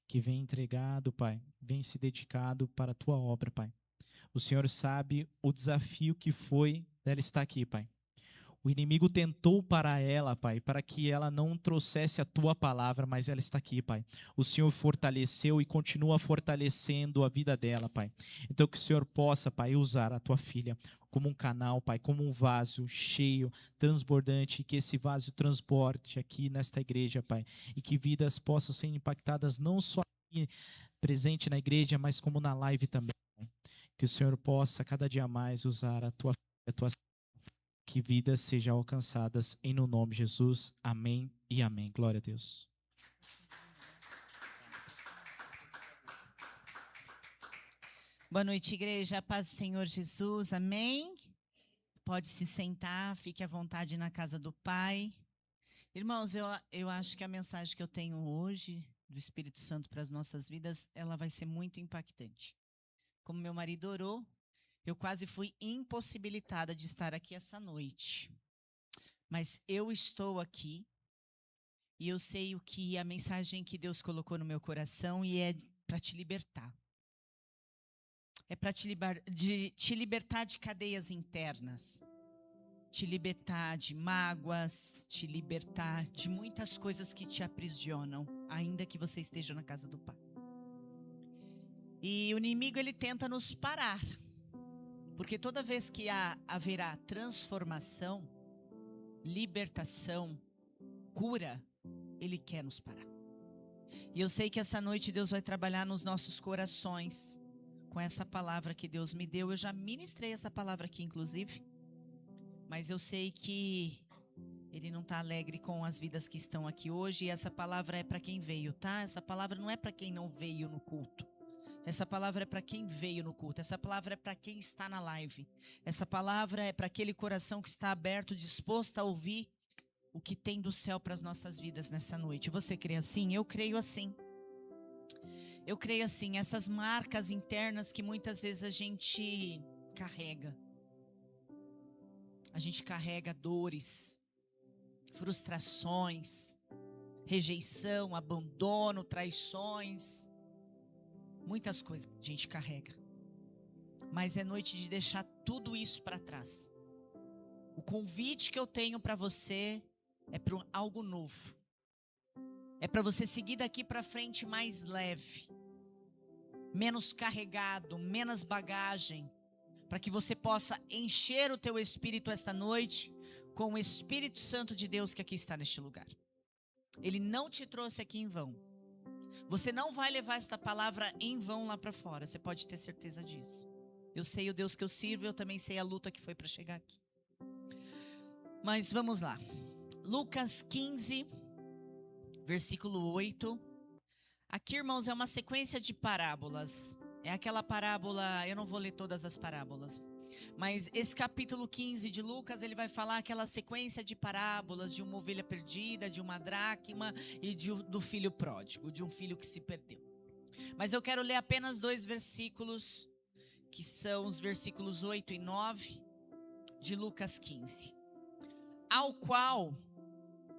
que vem entregado, Pai, vem se dedicado para a Tua obra, Pai. O Senhor sabe o desafio que foi dela estar aqui, Pai. O inimigo tentou para ela, Pai, para que ela não trouxesse a Tua palavra, mas ela está aqui, Pai. O Senhor fortaleceu e continua fortalecendo a vida dela, Pai. Então que o Senhor possa, Pai, usar a Tua filha como um canal, Pai, como um vaso cheio, transbordante, e que esse vaso transborde aqui nesta igreja, Pai, e que vidas possam ser impactadas não só aqui presente na igreja, mas como na live também, Pai. Que o Senhor possa cada dia mais usar a Tua filha, a Tua, que vidas sejam alcançadas em no nome de Jesus. Amém e amém. Glória a Deus. Boa noite, igreja. A paz do Senhor Jesus. Amém. Pode se sentar, fique à vontade na casa do Pai. Irmãos, eu acho que a mensagem que eu tenho hoje do Espírito Santo para as nossas vidas, ela vai ser muito impactante. Como meu marido orou, eu quase fui impossibilitada de estar aqui essa noite. Mas eu estou aqui e eu sei o que a mensagem que Deus colocou no meu coração e é para te libertar. É para te libertar de cadeias internas, te libertar de mágoas, te libertar de muitas coisas que te aprisionam, ainda que você esteja na casa do Pai. E o inimigo, ele tenta nos parar, porque toda vez que haverá transformação, libertação, cura, ele quer nos parar. E eu sei que essa noite Deus vai trabalhar nos nossos corações, com essa palavra que Deus me deu. Eu já ministrei essa palavra aqui, inclusive. Mas eu sei que Ele não está alegre com as vidas que estão aqui hoje. E essa palavra é para quem veio, tá? Essa palavra não é para quem não veio no culto. Essa palavra é para quem veio no culto. Essa palavra é para quem está na live. Essa palavra é para aquele coração que está aberto, disposto a ouvir o que tem do céu para as nossas vidas nessa noite. Você crê assim? Eu creio assim. Eu creio assim, essas marcas internas que muitas vezes a gente carrega. A gente carrega dores, frustrações, rejeição, abandono, traições. Muitas coisas a gente carrega. Mas é noite de deixar tudo isso para trás. O convite que eu tenho para você é para algo novo. É para você seguir daqui para frente mais leve, menos carregado, menos bagagem, para que você possa encher o teu espírito esta noite com o Espírito Santo de Deus que aqui está neste lugar. Ele não te trouxe aqui em vão. Você não vai levar esta palavra em vão lá para fora, você pode ter certeza disso. Eu sei o Deus que eu sirvo, eu também sei a luta que foi para chegar aqui. Mas vamos lá. Lucas 15, versículo 8. Aqui, irmãos, é uma sequência de parábolas. É aquela parábola, eu não vou ler todas as parábolas, mas esse capítulo 15 de Lucas, ele vai falar aquela sequência de parábolas de uma ovelha perdida, de uma dracma e do filho pródigo, de um filho que se perdeu. Mas eu quero ler apenas 2 versículos, que são os versículos 8 e 9 de Lucas 15. Ao qual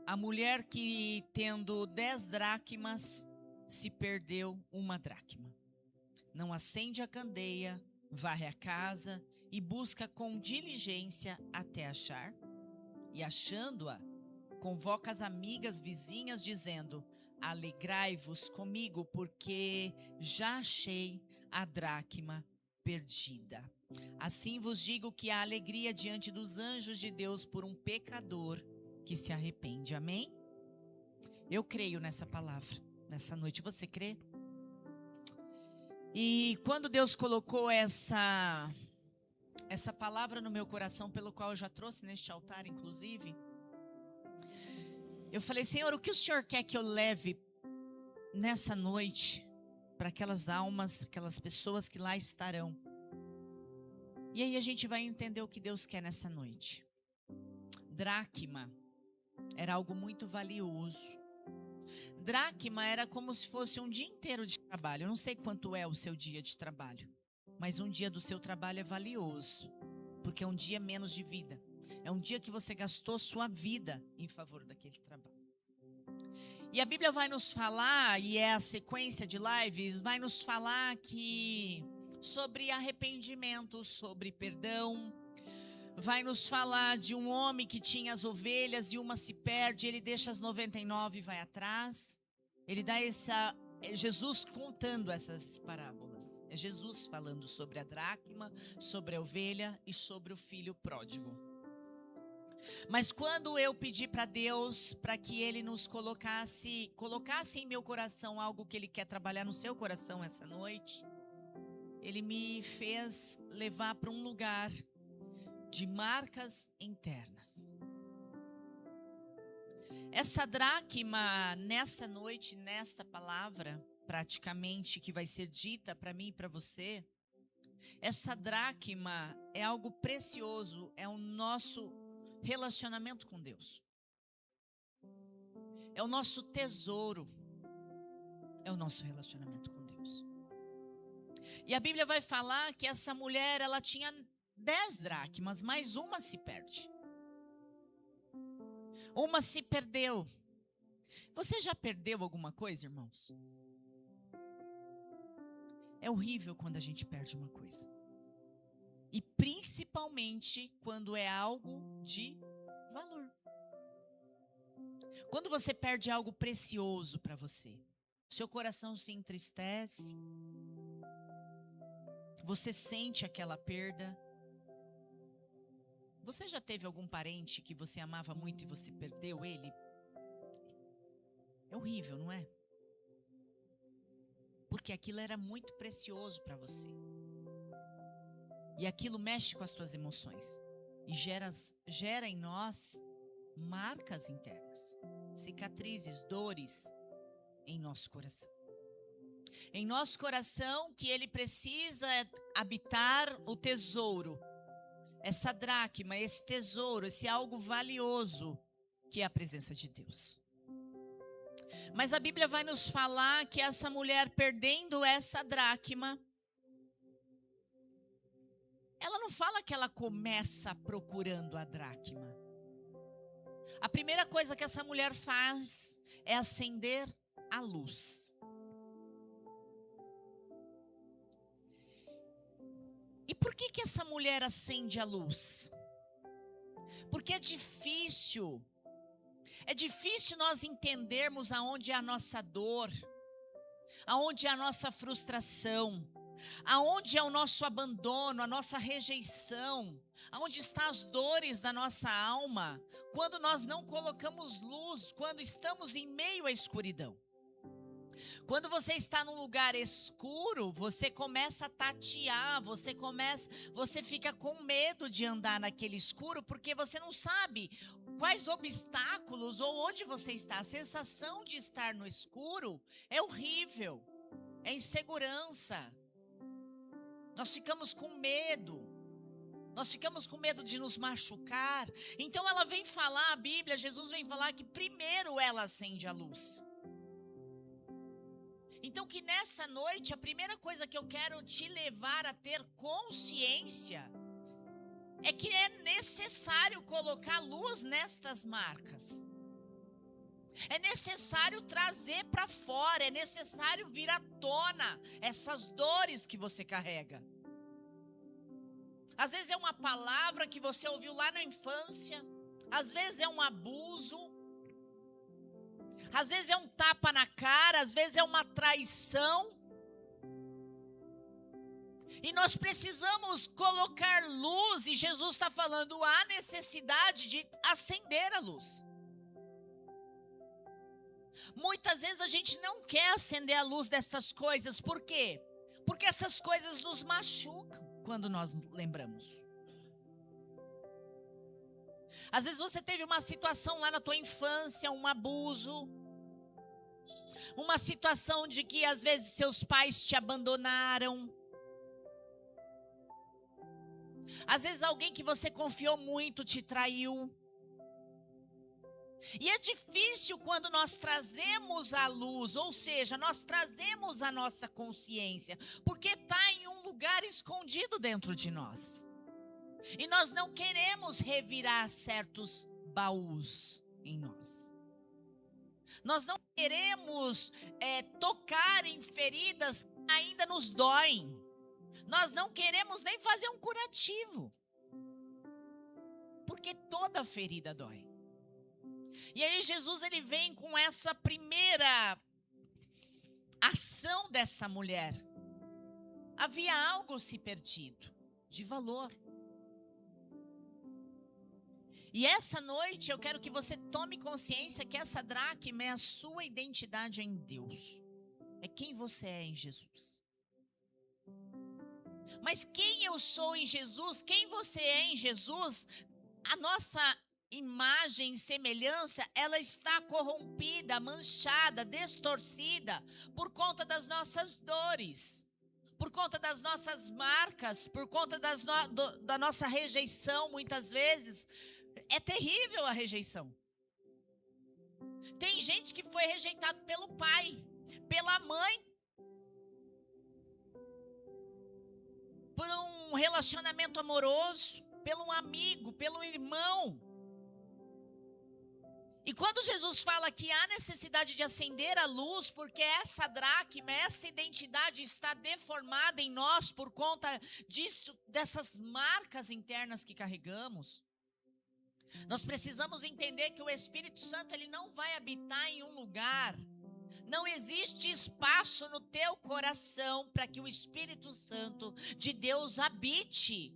a mulher que, tendo 10 dracmas, se perdeu 1 dracma. Não acende a candeia, varre a casa e busca com diligência até achar. E achando-a, convoca as amigas vizinhas, dizendo: alegrai-vos comigo, porque já achei a dracma perdida. Assim vos digo que há alegria diante dos anjos de Deus por um pecador que se arrepende. Amém? Eu creio nessa palavra, nessa noite. Você crê? E quando Deus colocou essa palavra no meu coração, pelo qual eu já trouxe neste altar, inclusive, eu falei: Senhor, o que o Senhor quer que eu leve nessa noite para aquelas almas, aquelas pessoas que lá estarão? E aí a gente vai entender o que Deus quer nessa noite. Dracma era algo muito valioso. Dracma era como se fosse um dia inteiro de trabalho. Eu não sei quanto é o seu dia de trabalho, mas um dia do seu trabalho é valioso, porque é um dia menos de vida. É um dia que você gastou sua vida em favor daquele trabalho. E a Bíblia vai nos falar, e é a sequência de lives, vai nos falar que sobre arrependimento, sobre perdão. Vai nos falar de um homem que tinha as ovelhas e uma se perde, ele deixa as 99 e vai atrás. Ele dá Jesus contando essas parábolas. É Jesus falando sobre a dracma, sobre a ovelha e sobre o filho pródigo. Mas quando eu pedi para Deus para que Ele nos colocasse em meu coração algo que Ele quer trabalhar no seu coração essa noite, Ele me fez levar para um lugar de marcas internas. Essa dracma, nessa noite, nesta palavra, praticamente, que vai ser dita para mim e para você, essa dracma é algo precioso, é o nosso relacionamento com Deus. É o nosso tesouro, é o nosso relacionamento com Deus. E a Bíblia vai falar que essa mulher, ela tinha 10 dracmas, mas uma se perde. Uma se perdeu. Você já perdeu alguma coisa, irmãos? É horrível quando a gente perde uma coisa. E principalmente quando é algo de valor. Quando você perde algo precioso para você, seu coração se entristece. Você sente aquela perda. Você já teve algum parente que você amava muito e você perdeu ele? É horrível, não é? Porque aquilo era muito precioso para você. E aquilo mexe com as suas emoções. E gera em nós marcas internas, cicatrizes, dores em nosso coração. Em nosso coração que ele precisa habitar o tesouro. Essa dracma, esse tesouro, esse algo valioso que é a presença de Deus. Mas a Bíblia vai nos falar que essa mulher perdendo essa dracma, ela não fala que ela começa procurando a dracma. A primeira coisa que essa mulher faz é acender a luz. E por que essa mulher acende a luz? Porque é difícil nós entendermos aonde é a nossa dor, aonde é a nossa frustração, aonde é o nosso abandono, a nossa rejeição, aonde estão as dores da nossa alma, quando nós não colocamos luz, quando estamos em meio à escuridão. Quando você está num lugar escuro, você começa a tatear, você fica com medo de andar naquele escuro, porque você não sabe quais obstáculos ou onde você está. A sensação de estar no escuro é horrível, é insegurança. Nós ficamos com medo. Nós ficamos com medo de nos machucar. Então ela vem falar, a Bíblia, Jesus vem falar que primeiro ela acende a luz. Então que nessa noite, a primeira coisa que eu quero te levar a ter consciência é que é necessário colocar luz nestas marcas. É necessário trazer para fora, é necessário vir à tona essas dores que você carrega. Às vezes é uma palavra que você ouviu lá na infância, às vezes é um abuso, às vezes é um tapa na cara, às vezes é uma traição. E nós precisamos colocar luz, e Jesus está falando, há necessidade de acender a luz. Muitas vezes a gente não quer acender a luz dessas coisas, por quê? Porque essas coisas nos machucam quando nós lembramos. Às vezes você teve uma situação lá na tua infância, um abuso, uma situação de que às vezes seus pais te abandonaram. Às vezes alguém que você confiou muito te traiu. E é difícil quando nós trazemos a luz, ou seja, nós trazemos a nossa consciência, porque está em um lugar escondido dentro de nós. E nós não queremos revirar certos baús em nós. Nós não queremos tocar em feridas que ainda nos doem. Nós não queremos nem fazer um curativo. Porque toda ferida dói. E aí Jesus ele vem com essa primeira ação dessa mulher. Havia algo se perdido de valor. E essa noite eu quero que você tome consciência que essa dracma é a sua identidade em Deus. É quem você é em Jesus. Mas quem eu sou em Jesus, quem você é em Jesus, a nossa imagem e semelhança, ela está corrompida, manchada, distorcida por conta das nossas dores, por conta das nossas marcas, por conta da nossa rejeição, muitas vezes. É terrível a rejeição. Tem gente que foi rejeitado pelo pai, pela mãe, por um relacionamento amoroso, pelo amigo, pelo irmão. E quando Jesus fala que há necessidade de acender a luz, porque essa dracma, essa identidade está deformada em nós por conta disso, dessas marcas internas que carregamos, nós precisamos entender que o Espírito Santo ele não vai habitar em um lugar. Não existe espaço no teu coração para que o Espírito Santo de Deus habite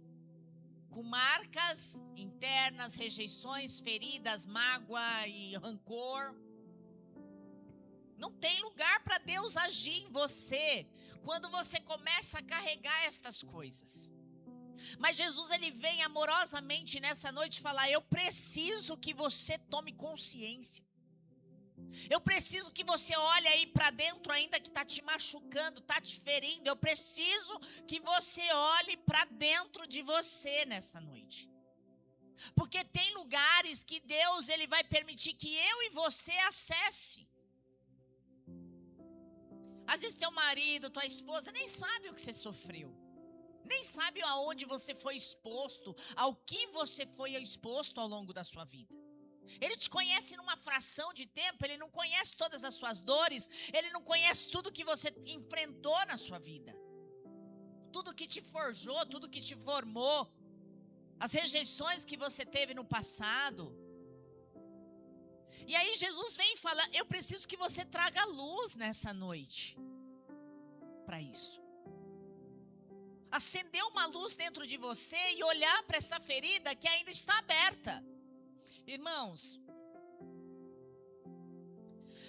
com marcas internas, rejeições, feridas, mágoa e rancor. Não tem lugar para Deus agir em você quando você começa a carregar estas coisas. Mas Jesus ele vem amorosamente nessa noite falar: eu preciso que você tome consciência. Eu preciso que você olhe aí para dentro ainda que está te machucando, está te ferindo. Eu preciso que você olhe para dentro de você nessa noite. Porque tem lugares que Deus ele vai permitir que eu e você acesse. Às vezes teu marido, tua esposa nem sabe o que você sofreu. Nem sabe aonde você foi exposto, ao que você foi exposto ao longo da sua vida. Ele te conhece numa fração de tempo, ele não conhece todas as suas dores, ele não conhece tudo que você enfrentou na sua vida. Tudo que te forjou, tudo que te formou, as rejeições que você teve no passado. E aí Jesus vem e fala: eu preciso que você traga luz nessa noite para isso. Acender uma luz dentro de você e olhar para essa ferida que ainda está aberta. Irmãos,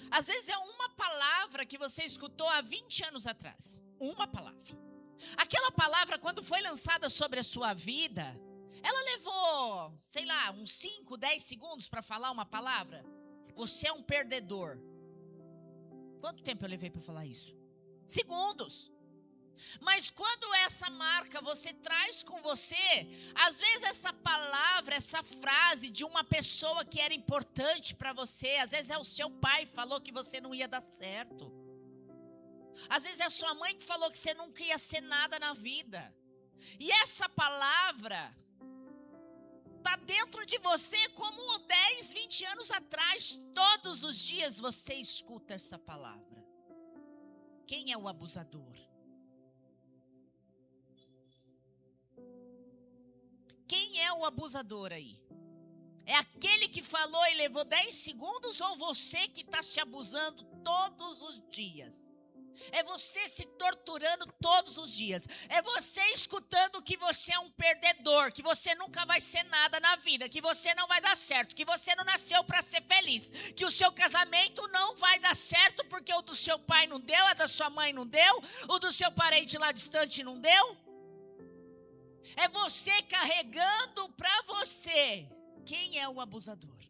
às vezes é uma palavra que você escutou há 20 anos atrás. Uma palavra. Aquela palavra, quando foi lançada sobre a sua vida, ela levou, sei lá, uns 5, 10 segundos para falar uma palavra. Você é um perdedor. Quanto tempo eu levei para falar isso? Segundos. Mas quando essa marca você traz com você, às vezes essa palavra, essa frase de uma pessoa que era importante para você, às vezes é o seu pai que falou que você não ia dar certo. Às vezes é a sua mãe que falou que você nunca ia ser nada na vida. E essa palavra está dentro de você como 10, 20 anos atrás. Todos os dias você escuta essa palavra. Quem é o abusador? Quem é o abusador aí? É aquele que falou e levou 10 segundos ou você que está se abusando todos os dias? É você se torturando todos os dias. É você escutando que você é um perdedor, que você nunca vai ser nada na vida, que você não vai dar certo, que você não nasceu para ser feliz, que o seu casamento não vai dar certo porque o do seu pai não deu, a da sua mãe não deu, o do seu parente lá distante não deu. É você carregando para você. Quem é o abusador?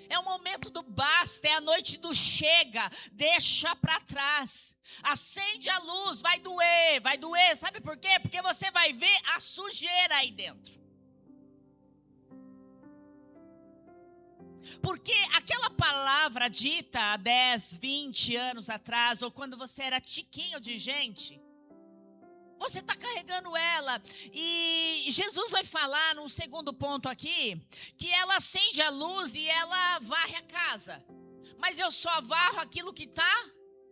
É o momento do basta, é a noite do chega, deixa para trás. Acende a luz, vai doer. Sabe por quê? Porque você vai ver a sujeira aí dentro. Porque aquela palavra dita há 10, 20 anos atrás, ou quando você era tiquinho de gente, Você está carregando ela. E Jesus vai falar num segundo ponto aqui, que ela acende a luz e ela varre a casa. Mas eu só varro aquilo que está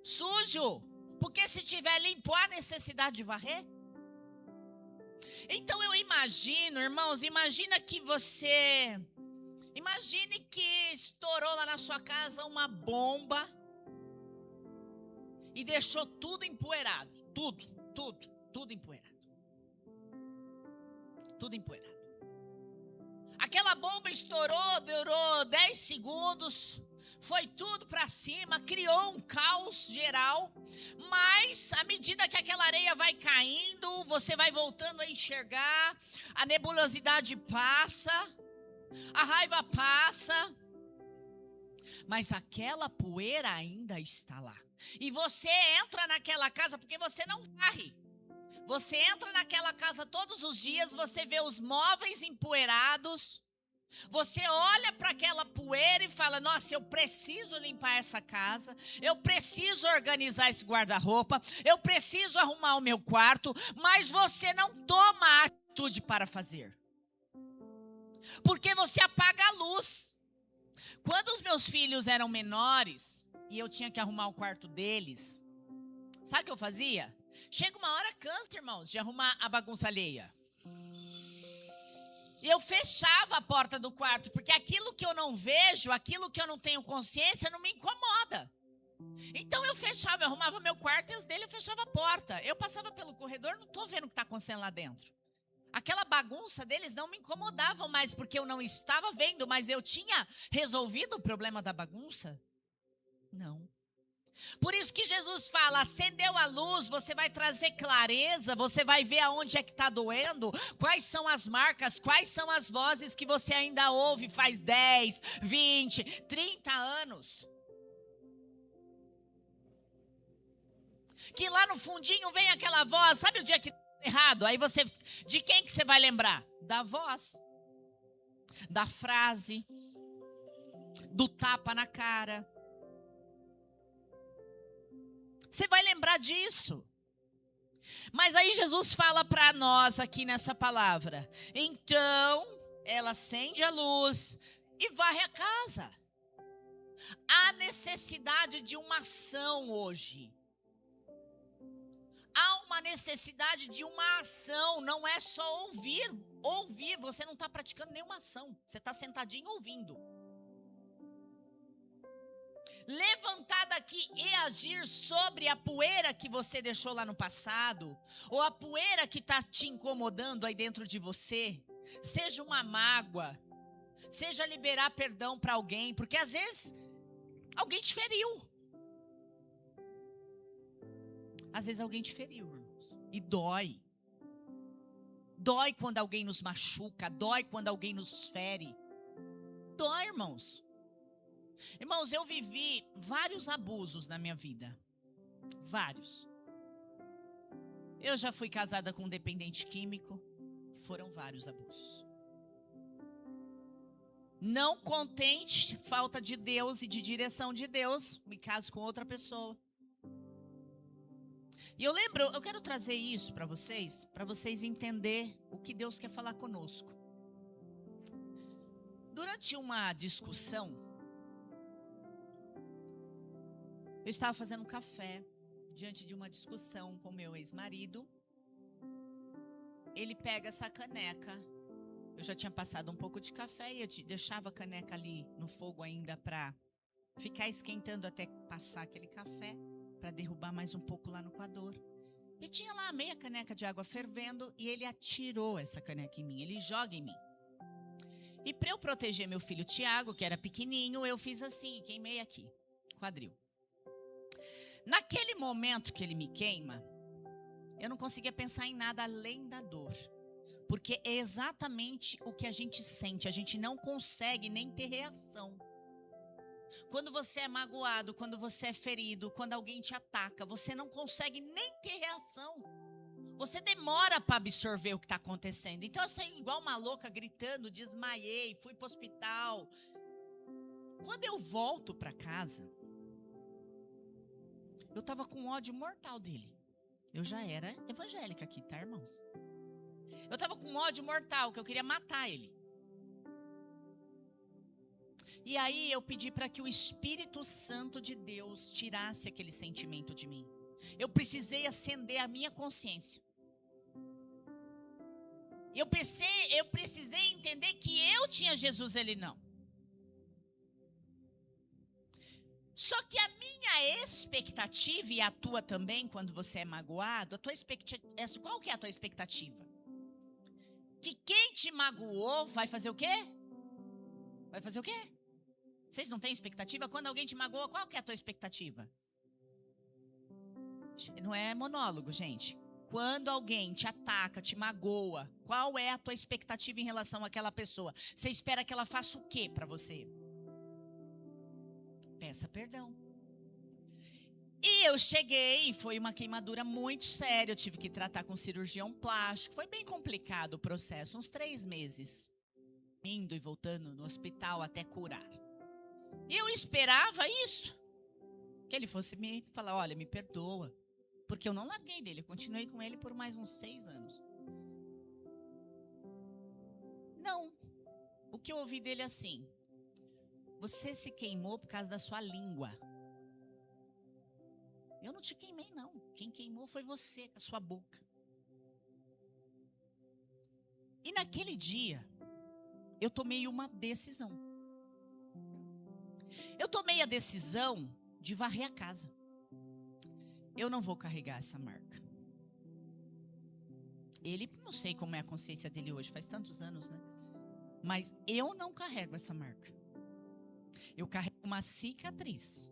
sujo. Porque se tiver limpo, há necessidade de varrer? Então eu imagino, irmãos, imagine que estourou lá na sua casa uma bomba e deixou tudo empoeirado. Tudo empoeirado. Tudo empoeirado. Aquela bomba estourou, durou 10 segundos, foi tudo para cima, criou um caos geral, mas à medida que aquela areia vai caindo, você vai voltando a enxergar, a nebulosidade passa, a raiva passa, mas aquela poeira ainda está lá. E você entra naquela casa porque você não varre. Você entra naquela casa todos os dias, você vê os móveis empoeirados, você olha para aquela poeira e fala, nossa, eu preciso limpar essa casa, eu preciso organizar esse guarda-roupa, eu preciso arrumar o meu quarto, mas você não toma a atitude para fazer. Porque você apaga a luz. Quando os meus filhos eram menores e eu tinha que arrumar o quarto deles, sabe o que eu fazia? Chega uma hora, cansa, irmãos, de arrumar a bagunça alheia. E eu fechava a porta do quarto, porque aquilo que eu não vejo, aquilo que eu não tenho consciência, não me incomoda. Então eu fechava, eu arrumava meu quarto e as dele eu fechava a porta. Eu passava pelo corredor, não estou vendo o que está acontecendo lá dentro. Aquela bagunça deles não me incomodava mais, porque eu não estava vendo, mas eu tinha resolvido o problema da bagunça? Não. Por isso que Jesus fala, acendeu a luz, você vai trazer clareza, você vai ver aonde é que está doendo, quais são as marcas, quais são as vozes que você ainda ouve faz 10, 20, 30 anos. Que lá no fundinho vem aquela voz, sabe o dia que está errado? Aí você, de quem que você vai lembrar? Da voz, da frase, do tapa na cara. Você vai lembrar disso. Mas aí Jesus fala para nós aqui nessa palavra. Então, ela acende a luz e varre a casa. Há necessidade de uma ação hoje. Há uma necessidade de uma ação. Não é só ouvir. Ouvir, você não está praticando nenhuma ação. Você está sentadinho ouvindo. Levantar daqui e agir sobre a poeira que você deixou lá no passado, ou a poeira que está te incomodando aí dentro de você, seja uma mágoa, seja liberar perdão para alguém, porque às vezes alguém te feriu. Às vezes alguém te feriu, irmãos, e dói. Dói quando alguém nos machuca, dói quando alguém nos fere. Dói, irmãos. Irmãos, eu vivi vários abusos na minha vida. Vários. Eu já fui casada com um dependente químico. Foram vários abusos. Não contente, falta de Deus e de direção de Deus, me caso com outra pessoa. E eu lembro, eu quero trazer isso para vocês entenderem o que Deus quer falar conosco. Durante uma discussão, eu estava fazendo café diante de uma discussão com meu ex-marido. Ele pega essa caneca. Eu já tinha passado um pouco de café e eu deixava a caneca ali no fogo ainda para ficar esquentando até passar aquele café, para derrubar mais um pouco lá no coador. E tinha lá meia caneca de água fervendo e ele atirou essa caneca em mim, ele joga em mim. E para eu proteger meu filho Tiago, que era pequenininho, eu fiz assim, queimei aqui, quadril. Naquele momento que ele me queima, eu não conseguia pensar em nada além da dor. Porque é exatamente o que a gente sente. A gente não consegue nem ter reação. Quando você é magoado, quando você é ferido, quando alguém te ataca, você não consegue nem ter reação. Você demora para absorver o que está acontecendo. Então eu saí igual uma louca gritando, desmaiei, fui para o hospital. Quando eu volto para casa, eu estava com ódio mortal dele. Eu já era evangélica aqui, tá, irmãos? Eu estava com um ódio mortal, que eu queria matar ele. E aí eu pedi para que o Espírito Santo de Deus tirasse aquele sentimento de mim. Eu precisei acender a minha consciência. Eu precisei entender que eu tinha Jesus, ele não. Só que a minha expectativa, e a tua também, quando você é magoado, a tua expectativa, qual que é a tua expectativa? Que quem te magoou vai fazer o quê? Vai fazer o quê? Vocês não têm expectativa? Quando alguém te magoa, qual que é a tua expectativa? Não é monólogo, gente. Quando alguém te ataca, te magoa, qual é a tua expectativa em relação àquela pessoa? Você espera que ela faça o quê para você? Peça perdão. E eu cheguei, foi uma queimadura muito séria, eu tive que tratar com cirurgião plástico. Foi bem complicado o processo, uns 3 meses. Indo e voltando no hospital até curar. E eu esperava isso. Que ele fosse me falar, olha, me perdoa. Porque eu não larguei dele, eu continuei com ele por mais uns 6 anos. Não. O que eu ouvi dele é assim: você se queimou por causa da sua língua. Eu não te queimei, não. Quem queimou foi você, com a sua boca. E naquele dia, eu tomei uma decisão. Eu tomei a decisão de varrer a casa. Eu não vou carregar essa marca. Ele, não sei como é a consciência dele hoje, faz tantos anos, né? Mas eu não carrego essa marca. Eu carrego uma cicatriz.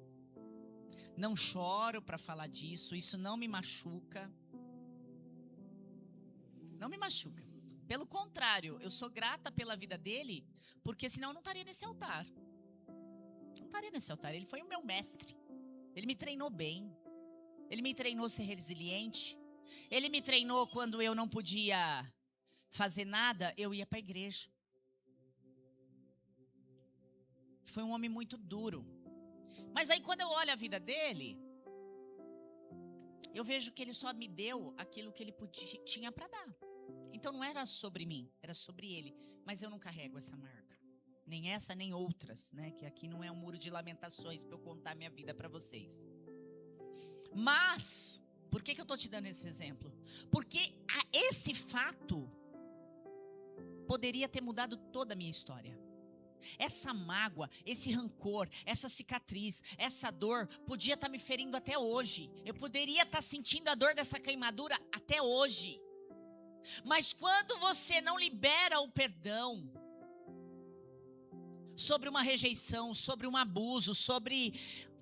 Não choro para falar disso, isso não me machuca. Não me machuca. Pelo contrário, eu sou grata pela vida dele, porque senão eu não estaria nesse altar. Não estaria nesse altar, ele foi o meu mestre. Ele me treinou bem. Ele me treinou a ser resiliente. Ele me treinou quando eu não podia fazer nada, eu ia para a igreja. Foi um homem muito duro. Mas aí quando eu olho a vida dele, eu vejo que ele só me deu aquilo que ele tinha para dar. Então não era sobre mim, era sobre ele. Mas eu não carrego essa marca. Nem essa, nem outras, né? Que aqui não é um muro de lamentações para eu contar minha vida para vocês. Mas, por que eu estou te dando esse exemplo? Porque esse fato poderia ter mudado toda a minha história. Essa mágoa, esse rancor, essa cicatriz, essa dor podia estar me ferindo até hoje. Eu poderia estar sentindo a dor dessa queimadura até hoje. Mas quando você não libera o perdão sobre uma rejeição, sobre um abuso, sobre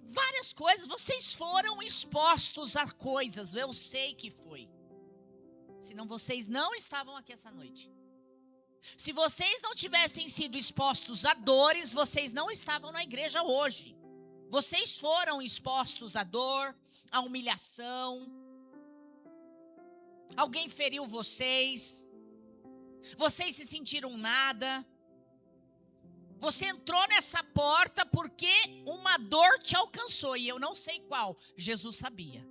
várias coisas, vocês foram expostos a coisas, eu sei que foi. Senão vocês não estavam aqui essa noite. Se vocês não tivessem sido expostos a dores, vocês não estavam na igreja hoje. Vocês foram expostos à dor, à humilhação. Alguém feriu vocês. Vocês se sentiram nada. Você entrou nessa porta porque uma dor te alcançou, e eu não sei qual. Jesus sabia.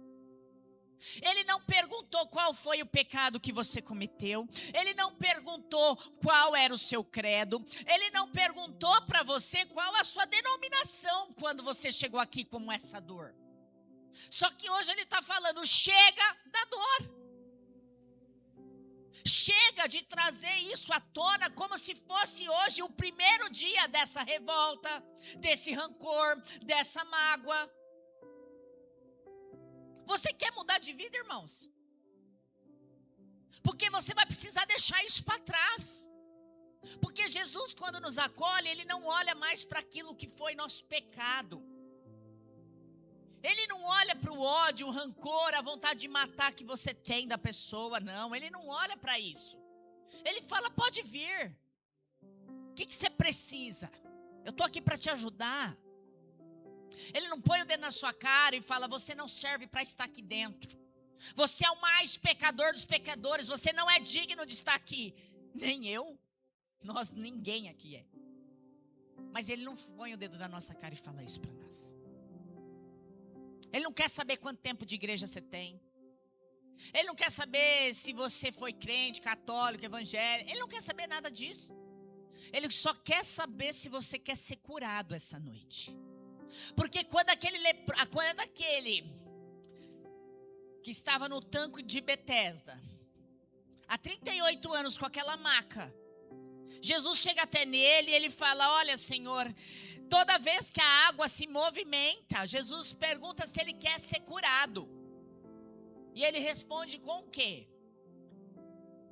Ele não perguntou qual foi o pecado que você cometeu. Ele não perguntou qual era o seu credo. Ele não perguntou para você qual a sua denominação quando você chegou aqui com essa dor. Só que hoje ele está falando, chega da dor. Chega de trazer isso à tona como se fosse hoje o primeiro dia dessa revolta, desse rancor, dessa mágoa. Você quer mudar de vida, irmãos? Porque você vai precisar deixar isso para trás. Porque Jesus, quando nos acolhe, ele não olha mais para aquilo que foi nosso pecado. Ele não olha para o ódio, o rancor, a vontade de matar que você tem da pessoa, não. Ele não olha para isso. Ele fala, pode vir. O que você precisa? Eu estou aqui para te ajudar. Ele não põe o dedo na sua cara e fala, você não serve para estar aqui dentro. Você é o mais pecador dos pecadores, você não é digno de estar aqui. Nem eu, ninguém aqui é. Mas ele não põe o dedo na nossa cara e fala isso para nós. Ele não quer saber quanto tempo de igreja você tem. Ele não quer saber se você foi crente, católico, evangélico. Ele não quer saber nada disso. Ele só quer saber se você quer ser curado essa noite. Porque quando aquele que estava no tanque de Betesda, há 38 anos com aquela maca, Jesus chega até nele e ele fala: olha, Senhor, toda vez que a água se movimenta, Jesus pergunta se ele quer ser curado. E ele responde com o quê?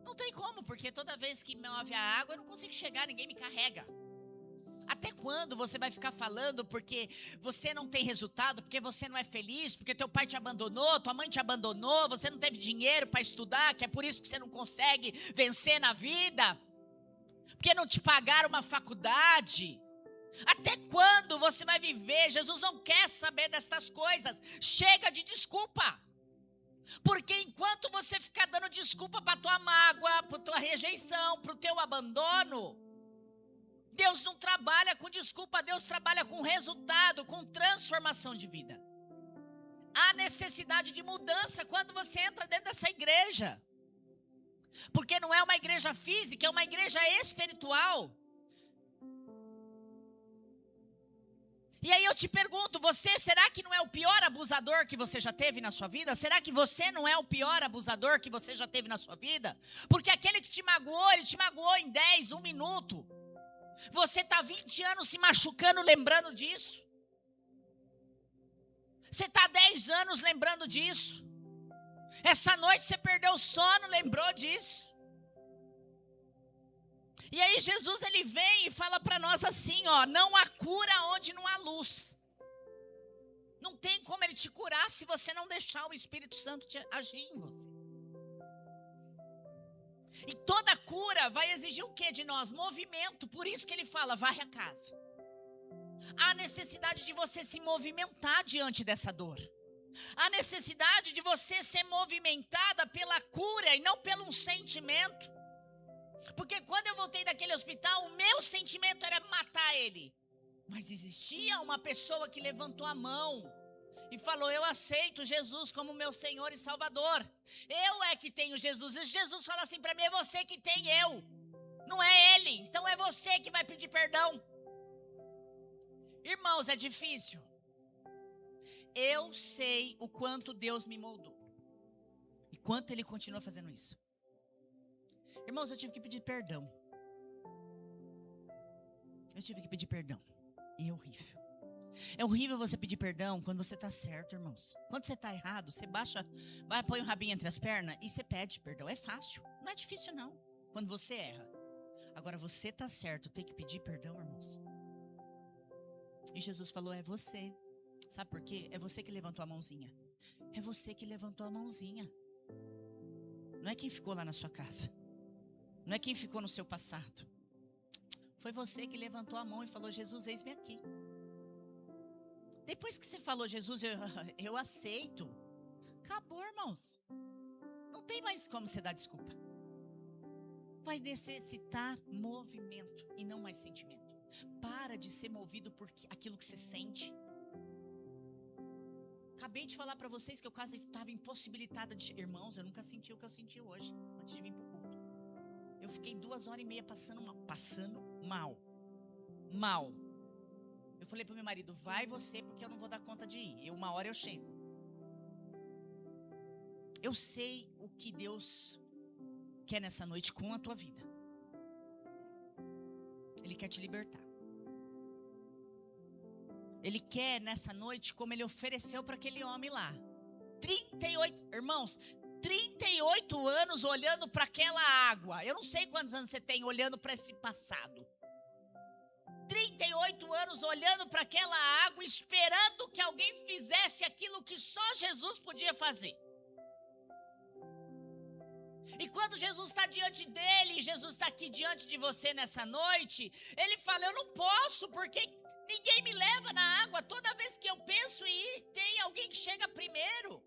Não tem como, porque toda vez que move a água eu não consigo chegar, ninguém me carrega. Até quando você vai ficar falando porque você não tem resultado, porque você não é feliz, porque teu pai te abandonou, tua mãe te abandonou, você não teve dinheiro para estudar, que é por isso que você não consegue vencer na vida, porque não te pagaram uma faculdade? Até quando você vai viver? Jesus não quer saber destas coisas. Chega de desculpa. Porque enquanto você ficar dando desculpa para tua mágoa, para tua rejeição, para o teu abandono, Deus não trabalha com desculpa, Deus trabalha com resultado, com transformação de vida. Há necessidade de mudança quando você entra dentro dessa igreja. Porque não é uma igreja física, é uma igreja espiritual. E aí eu te pergunto, será que não é o pior abusador que você já teve na sua vida? Será que você não é o pior abusador que você já teve na sua vida? Porque aquele que te magoou, ele te magoou em 10, 1 minuto. Você está 20 anos se machucando lembrando disso. Você está 10 anos lembrando disso. Essa noite você perdeu o sono, lembrou disso. E aí Jesus ele vem e fala para nós assim, ó: não há cura onde não há luz. Não tem como ele te curar se você não deixar o Espírito Santo agir em você. E toda cura vai exigir o que de nós? Movimento. Por isso que ele fala: varre a casa. Há necessidade de você se movimentar diante dessa dor. Há necessidade de você ser movimentada pela cura e não pelo um sentimento. Porque quando eu voltei daquele hospital, o meu sentimento era matar ele. Mas existia uma pessoa que levantou a mão e falou: eu aceito Jesus como meu Senhor e Salvador. Eu é que tenho Jesus. E Jesus fala assim para mim: é você que tem eu. Não é ele. Então é você que vai pedir perdão. Irmãos, é difícil. Eu sei o quanto Deus me moldou. E quanto ele continua fazendo isso. Irmãos, eu tive que pedir perdão. E é horrível. É horrível você pedir perdão quando você está certo, irmãos. Quando você está errado, você põe o rabinho entre as pernas e você pede perdão. É fácil, não é difícil não. Quando você erra. Agora você está certo, tem que pedir perdão, irmãos. E Jesus falou: é você. Sabe por quê? É você que levantou a mãozinha. É você que levantou a mãozinha. Não é quem ficou lá na sua casa. Não é quem ficou no seu passado. Foi você que levantou a mão e falou: Jesus, eis-me aqui. Depois que você falou: Jesus, eu aceito. Acabou, irmãos. Não tem mais como você dar desculpa. Vai necessitar movimento e não mais sentimento. Para de ser movido por aquilo que você sente. Acabei de falar para vocês que eu quase estava impossibilitada de... Irmãos, eu nunca senti o que eu senti hoje, antes de vir para o culto. Eu fiquei 2h30 passando mal. Eu falei para o meu marido: vai você, porque eu não vou dar conta de ir. 1 hora eu chego. Eu sei o que Deus quer nessa noite com a tua vida. Ele quer te libertar. Ele quer nessa noite como ele ofereceu para aquele homem lá. 38 anos olhando para aquela água. Eu não sei quantos anos você tem olhando para esse passado. 38 anos olhando para aquela água, esperando que alguém fizesse aquilo que só Jesus podia fazer. E quando Jesus está diante dele, Jesus está aqui diante de você nessa noite, ele fala: eu não posso, porque ninguém me leva na água. Toda vez que eu penso em ir, tem alguém que chega primeiro.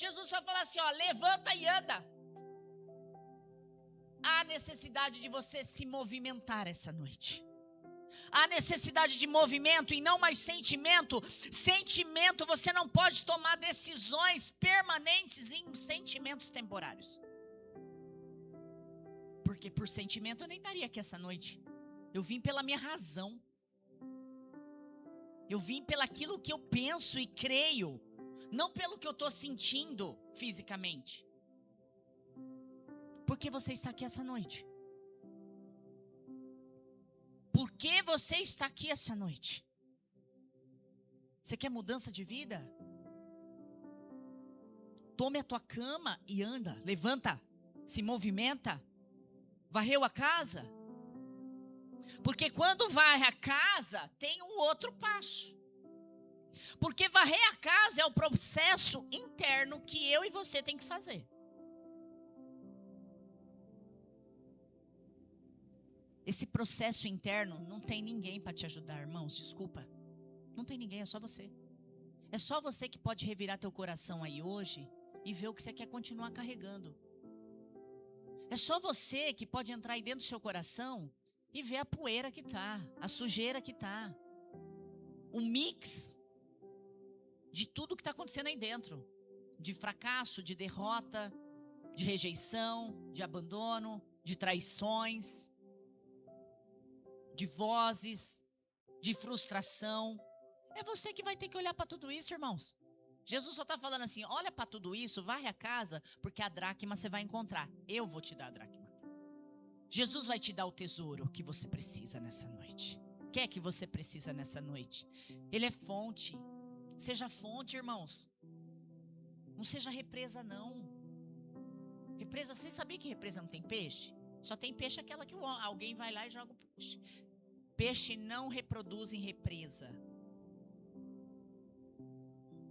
Jesus só fala assim: ó, levanta e anda. Há necessidade de você se movimentar essa noite. Há necessidade de movimento e não mais sentimento. Sentimento, você não pode tomar decisões permanentes em sentimentos temporários. Porque por sentimento eu nem estaria aqui essa noite. Eu vim pela minha razão. Eu vim pelaquilo que eu penso e creio. Não pelo que eu estou sentindo fisicamente. Por que você está aqui essa noite? Por que você está aqui essa noite? Você quer mudança de vida? Tome a tua cama e anda. Levanta, se movimenta. Varreu a casa? Porque quando varre a casa, tem um outro passo. Porque varrer a casa é o processo interno que eu e você tem que fazer. Esse processo interno não tem ninguém para te ajudar, irmãos, desculpa. Não tem ninguém, é só você. É só você que pode revirar teu coração aí hoje e ver o que você quer continuar carregando. É só você que pode entrar aí dentro do seu coração e ver a poeira que tá, a sujeira que tá. O mix de tudo que está acontecendo aí dentro. De fracasso, de derrota, de rejeição, de abandono, de traições, de vozes, de frustração. É você que vai ter que olhar para tudo isso, irmãos. Jesus só está falando assim, olha para tudo isso, varre a casa, porque a dracma você vai encontrar. Eu vou te dar a dracma. Jesus vai te dar o tesouro que você precisa nessa noite. O que é que você precisa nessa noite? Ele é fonte. Seja fonte, irmãos. Não seja represa, não. Represa, você sabia que represa não tem peixe? Só tem peixe aquela que alguém vai lá e joga o peixe. Peixe não reproduz em represa.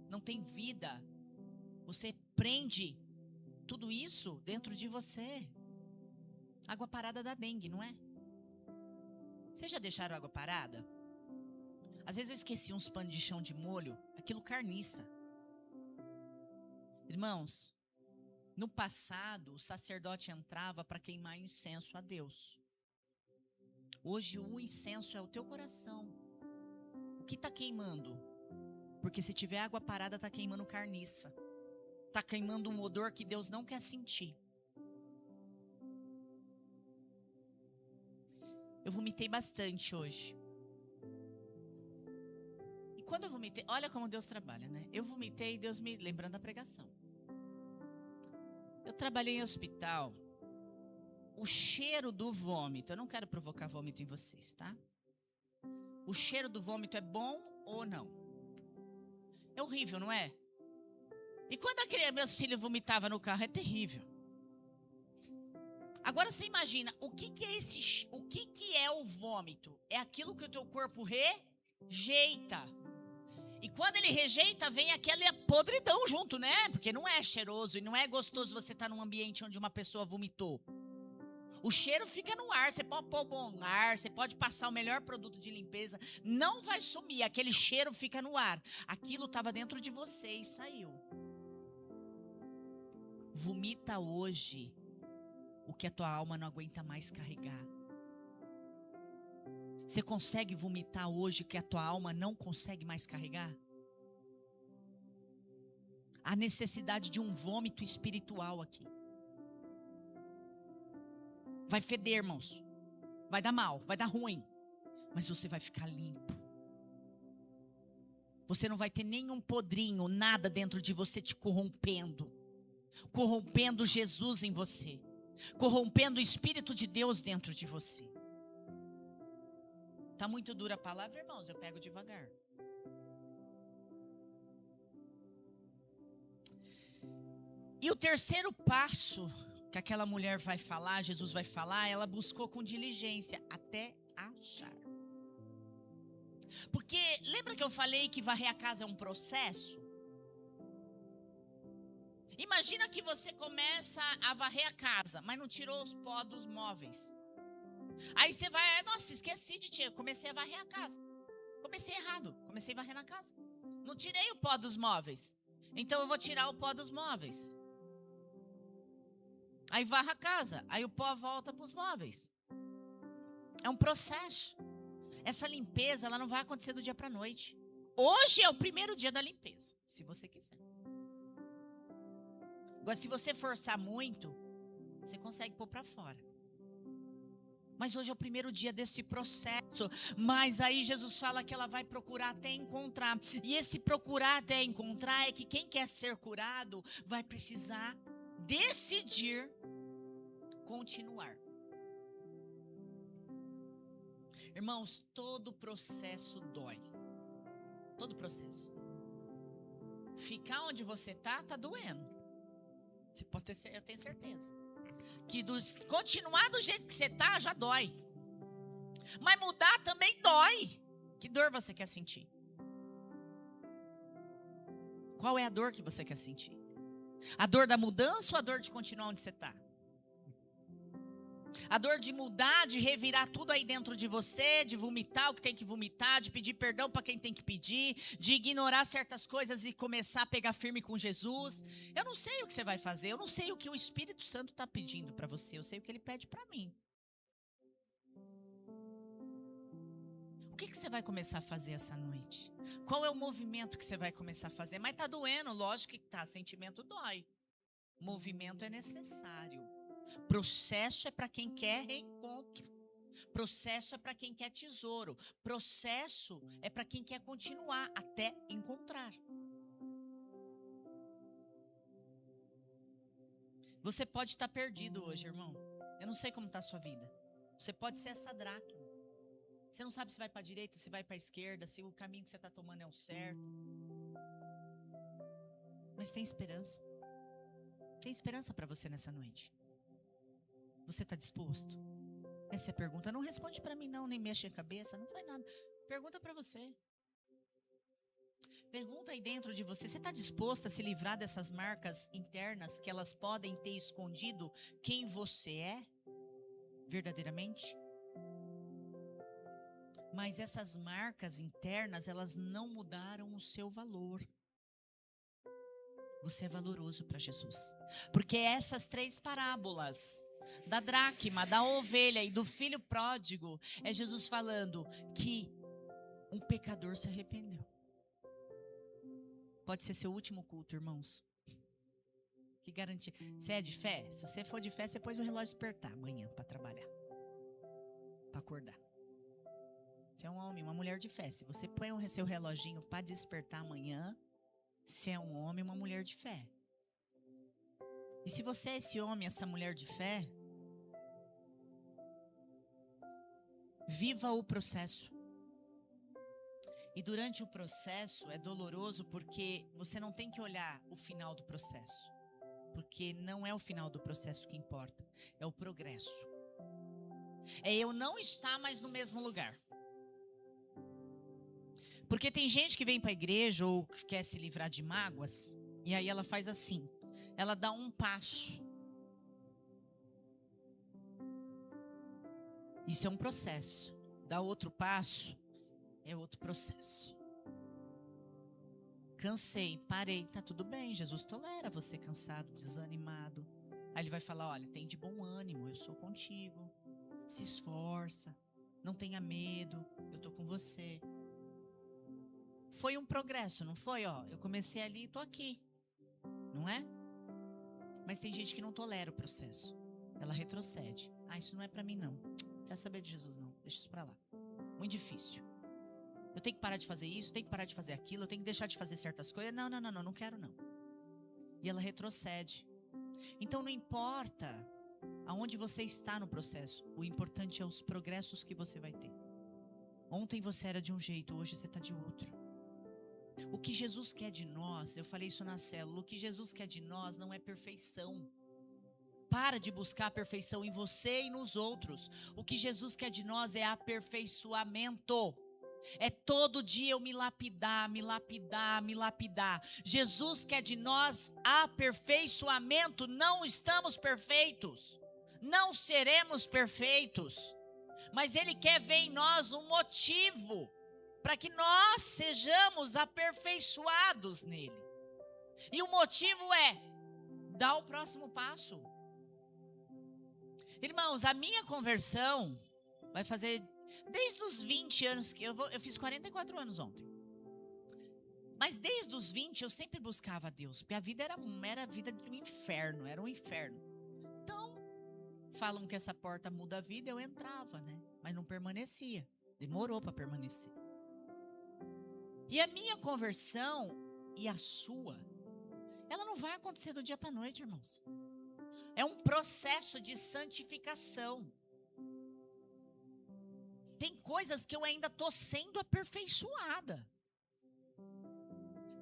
Não tem vida. Você prende tudo isso dentro de você. Água parada dá dengue, não é? Vocês já deixaram água parada? Às vezes eu esqueci uns panos de chão de molho, aquilo carniça. Irmãos, no passado o sacerdote entrava para queimar incenso a Deus. Hoje o incenso é o teu coração. O que está queimando? Porque se tiver água parada, está queimando carniça. Está queimando um odor que Deus não quer sentir. Eu vomitei bastante hoje. E quando eu vomitei, olha como Deus trabalha, né? Eu vomitei e Deus me lembrando da pregação. Eu trabalhei em hospital. O cheiro do vômito, eu não quero provocar vômito em vocês, tá? O cheiro do vômito é bom ou não? É horrível, não é? E quando meus filhos vomitavam no carro, é terrível. Agora você imagina, o que é o vômito? É aquilo que o teu corpo rejeita. E quando ele rejeita, vem aquela podridão junto, né? Porque não é cheiroso e não é gostoso você estar num ambiente onde uma pessoa vomitou. O cheiro fica no ar, você pode pôr bom ar, você pode passar o melhor produto de limpeza, não vai sumir, aquele cheiro fica no ar. Aquilo estava dentro de você e saiu. Vomita hoje o que a tua alma não aguenta mais carregar. Você consegue vomitar hoje o que a tua alma não consegue mais carregar? Há necessidade de um vômito espiritual aqui. Vai feder, irmãos. Vai dar mal, vai dar ruim. Mas você vai ficar limpo. Você não vai ter nenhum podrinho, nada dentro de você te corrompendo. Corrompendo Jesus em você. Corrompendo o Espírito de Deus dentro de você. Tá muito dura a palavra, irmãos? Eu pego devagar. E o terceiro passo que aquela mulher vai falar, Jesus vai falar, ela buscou com diligência até achar. Porque lembra que eu falei que varrer a casa é um processo? Imagina que você começa a varrer a casa, mas não tirou os pó dos móveis. Aí você vai, nossa, esqueci de tirar, comecei a varrer a casa. Comecei errado, comecei a varrer na casa. Não tirei o pó dos móveis. Então eu vou tirar o pó dos móveis. Aí varra a casa, aí o pó volta para os móveis. É um processo. Essa limpeza, ela não vai acontecer do dia para a noite. Hoje é o primeiro dia da limpeza, se você quiser. Agora, se você forçar muito, você consegue pôr para fora. Mas hoje é o primeiro dia desse processo. Mas aí Jesus fala que ela vai procurar até encontrar. E esse procurar até encontrar é que quem quer ser curado vai precisar decidir continuar. Irmãos, todo processo dói. Todo processo. Ficar onde você tá doendo. Você pode ter, eu tenho certeza. Que continuar do jeito que você tá já dói. Mas mudar também dói. Que dor você quer sentir? Qual é a dor que você quer sentir? A dor da mudança ou a dor de continuar onde você tá? A dor de mudar, de revirar tudo aí dentro de você, de vomitar o que tem que vomitar, de pedir perdão para quem tem que pedir, de ignorar certas coisas e começar a pegar firme com Jesus. Eu não sei o que você vai fazer, eu não sei o que o Espírito Santo está pedindo para você, eu sei o que ele pede para mim. O que você vai começar a fazer essa noite? Qual é o movimento que você vai começar a fazer? Mas tá doendo, lógico que tá, sentimento dói. Movimento é necessário. Processo é para quem quer reencontro. Processo é para quem quer tesouro. Processo é para quem quer continuar até encontrar. Você pode estar perdido hoje, irmão. Eu não sei como está a sua vida. Você pode ser essa dracma. Você não sabe se vai para a direita, se vai para a esquerda, se o caminho que você está tomando é o certo. Mas tem esperança. Tem esperança para você nessa noite. Você está disposto? Essa é a pergunta. Não responde para mim não, nem mexe a cabeça, não faz nada. Pergunta para você. Pergunta aí dentro de você. Você está disposto a se livrar dessas marcas internas que elas podem ter escondido quem você é? Verdadeiramente? Mas essas marcas internas, elas não mudaram o seu valor. Você é valoroso para Jesus. Porque essas 3 parábolas, da dracma, da ovelha e do filho pródigo, é Jesus falando que um pecador se arrependeu. Pode ser seu último culto, irmãos. Que garantia. Você é de fé? Se você for de fé, você pôs o relógio despertar amanhã para trabalhar. Para acordar. Você é um homem, uma mulher de fé. Se você põe o seu reloginho para despertar amanhã, você é um homem, uma mulher de fé. E se você é esse homem, essa mulher de fé, viva o processo. E durante o processo é doloroso porque você não tem que olhar o final do processo. Porque não é o final do processo que importa, é o progresso. É eu não estar mais no mesmo lugar. Porque tem gente que vem para a igreja ou quer se livrar de mágoas, e aí ela faz assim, ela dá um passo. Isso é um processo. Dar outro passo é outro processo. Cansei, parei, tá tudo bem, Jesus tolera você cansado, desanimado. Aí ele vai falar, olha, tem de bom ânimo, eu sou contigo. Se esforça, não tenha medo, eu tô com você. Foi um progresso, não foi? Ó, eu comecei ali e tô aqui, não é? Mas tem gente que não tolera o processo. Ela retrocede. Ah, isso não é pra mim não. Quer saber de Jesus não, deixa isso pra lá. Muito difícil. Eu tenho que parar de fazer isso, tenho que parar de fazer aquilo, eu tenho que deixar de fazer certas coisas. Não quero não. E ela retrocede. Então não importa aonde você está no processo, o importante é os progressos que você vai ter. Ontem você era de um jeito, hoje você está de outro. O que Jesus quer de nós, eu falei isso na célula, o que Jesus quer de nós não é perfeição. Para de buscar a perfeição em você e nos outros. O que Jesus quer de nós é aperfeiçoamento. É todo dia eu me lapidar. Jesus quer de nós aperfeiçoamento. Não estamos perfeitos. Não seremos perfeitos. Mas Ele quer ver em nós um motivo para que nós sejamos aperfeiçoados nele. E o motivo é dar o próximo passo. Irmãos, a minha conversão vai fazer Desde os 20 anos, que eu fiz 44 anos ontem. Mas desde os 20 eu sempre buscava a Deus, porque a vida era a vida de um inferno, era um inferno. Então, falam que essa porta muda a vida, eu entrava, né? Mas não permanecia, demorou para permanecer. E a minha conversão e a sua, ela não vai acontecer do dia para a noite, irmãos. É um processo de santificação. Tem coisas que eu ainda estou sendo aperfeiçoada.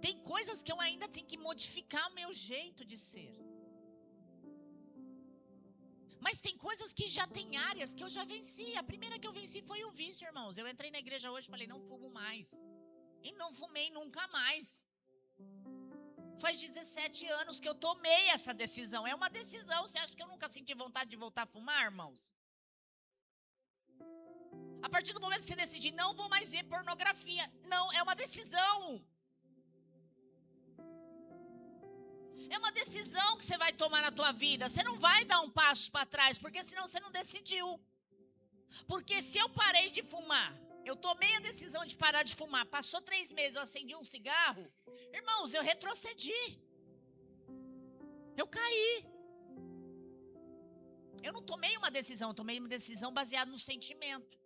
Tem coisas que eu ainda tenho que modificar o meu jeito de ser. Mas tem coisas que já tem áreas que eu já venci. A primeira que eu venci foi o vício, irmãos. Eu entrei na igreja hoje e falei, não fumo mais. E não fumei nunca mais. Faz 17 anos que eu tomei essa decisão. É uma decisão. Você acha que eu nunca senti vontade de voltar a fumar, irmãos? A partir do momento que você decidir, não vou mais ver pornografia. Não, é uma decisão. É uma decisão que você vai tomar na tua vida. Você não vai dar um passo para trás, porque senão você não decidiu. Porque se eu parei de fumar, eu tomei a decisão de parar de fumar, passou 3 meses, eu acendi um cigarro, irmãos, eu retrocedi. Eu caí. Eu não tomei uma decisão, eu tomei uma decisão baseada no sentimento.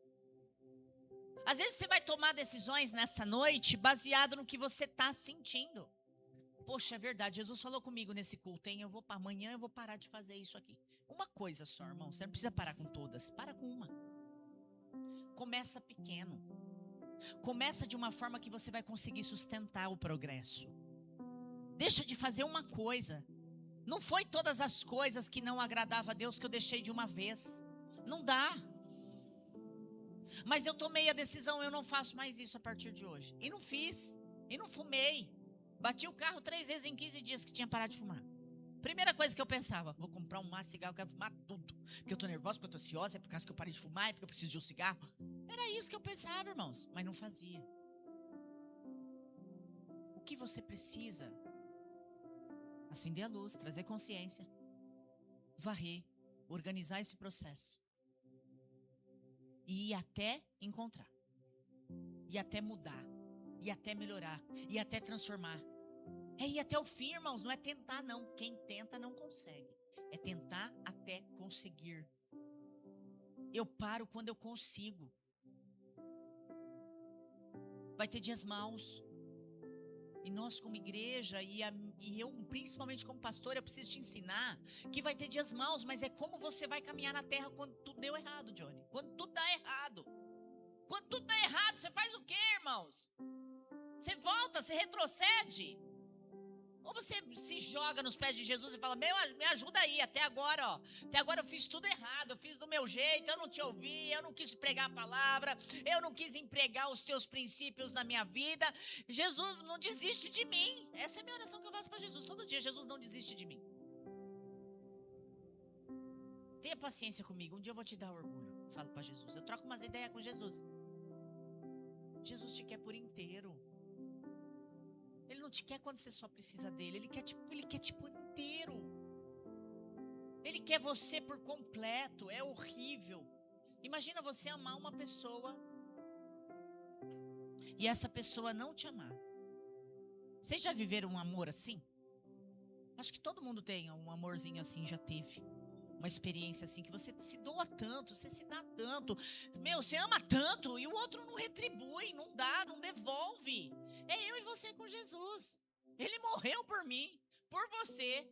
Às vezes você vai tomar decisões nessa noite baseado no que você está sentindo. Poxa, é verdade, Jesus falou comigo nesse culto, hein? Amanhã eu vou parar de fazer isso aqui. Uma coisa só, irmão, você não precisa parar com todas, para com uma. Começa pequeno. Começa de uma forma que você vai conseguir sustentar o progresso. Deixa de fazer uma coisa. Não foi todas as coisas que não agradavam a Deus que eu deixei de uma vez. Não dá. Mas eu tomei a decisão, eu não faço mais isso a partir de hoje. E não fiz. E não fumei. Bati o carro 3 vezes em 15 dias que tinha parado de fumar. Primeira coisa que eu pensava, vou comprar um maço de cigarro, eu quero fumar tudo. Porque eu tô nervosa, porque eu tô ansiosa, é por causa que eu parei de fumar, é porque eu preciso de um cigarro. Era isso que eu pensava, irmãos, mas não fazia. O que você precisa? Acender a luz, trazer consciência, varrer, organizar esse processo. E ir até encontrar. E até mudar. E até melhorar. E até transformar. É ir até o fim, irmãos. Não é tentar, não. Quem tenta não consegue. É tentar até conseguir. Eu paro quando eu consigo. Vai ter dias maus. E nós como igreja, e eu principalmente como pastor, eu preciso te ensinar que vai ter dias maus, mas é como você vai caminhar na terra quando tudo deu errado, Johnny. Quando tudo dá errado. Quando tudo dá errado, você faz o quê, irmãos? Você volta, você retrocede. Ou você se joga nos pés de Jesus e fala, me ajuda aí, até agora, ó. Até agora eu fiz tudo errado, eu fiz do meu jeito, eu não te ouvi, eu não quis pregar a palavra, eu não quis empregar os teus princípios na minha vida. Jesus, não desiste de mim. Essa é a minha oração que eu faço para Jesus todo dia. Jesus, não desiste de mim. Tenha paciência comigo, um dia eu vou te dar orgulho. Falo para Jesus, eu troco umas ideias com Jesus. Jesus te quer por inteiro. Ele não te quer quando você só precisa dele. Ele quer te por inteiro. Ele quer você por completo. É horrível. Imagina você amar uma pessoa e essa pessoa não te amar. Vocês já viveram um amor assim? Acho que todo mundo tem um amorzinho assim, já teve. Uma experiência assim, que você se doa tanto, você se dá tanto. Você ama tanto e o outro não retribui, não dá, não devolve. É eu e você com Jesus. Ele morreu por mim, por você.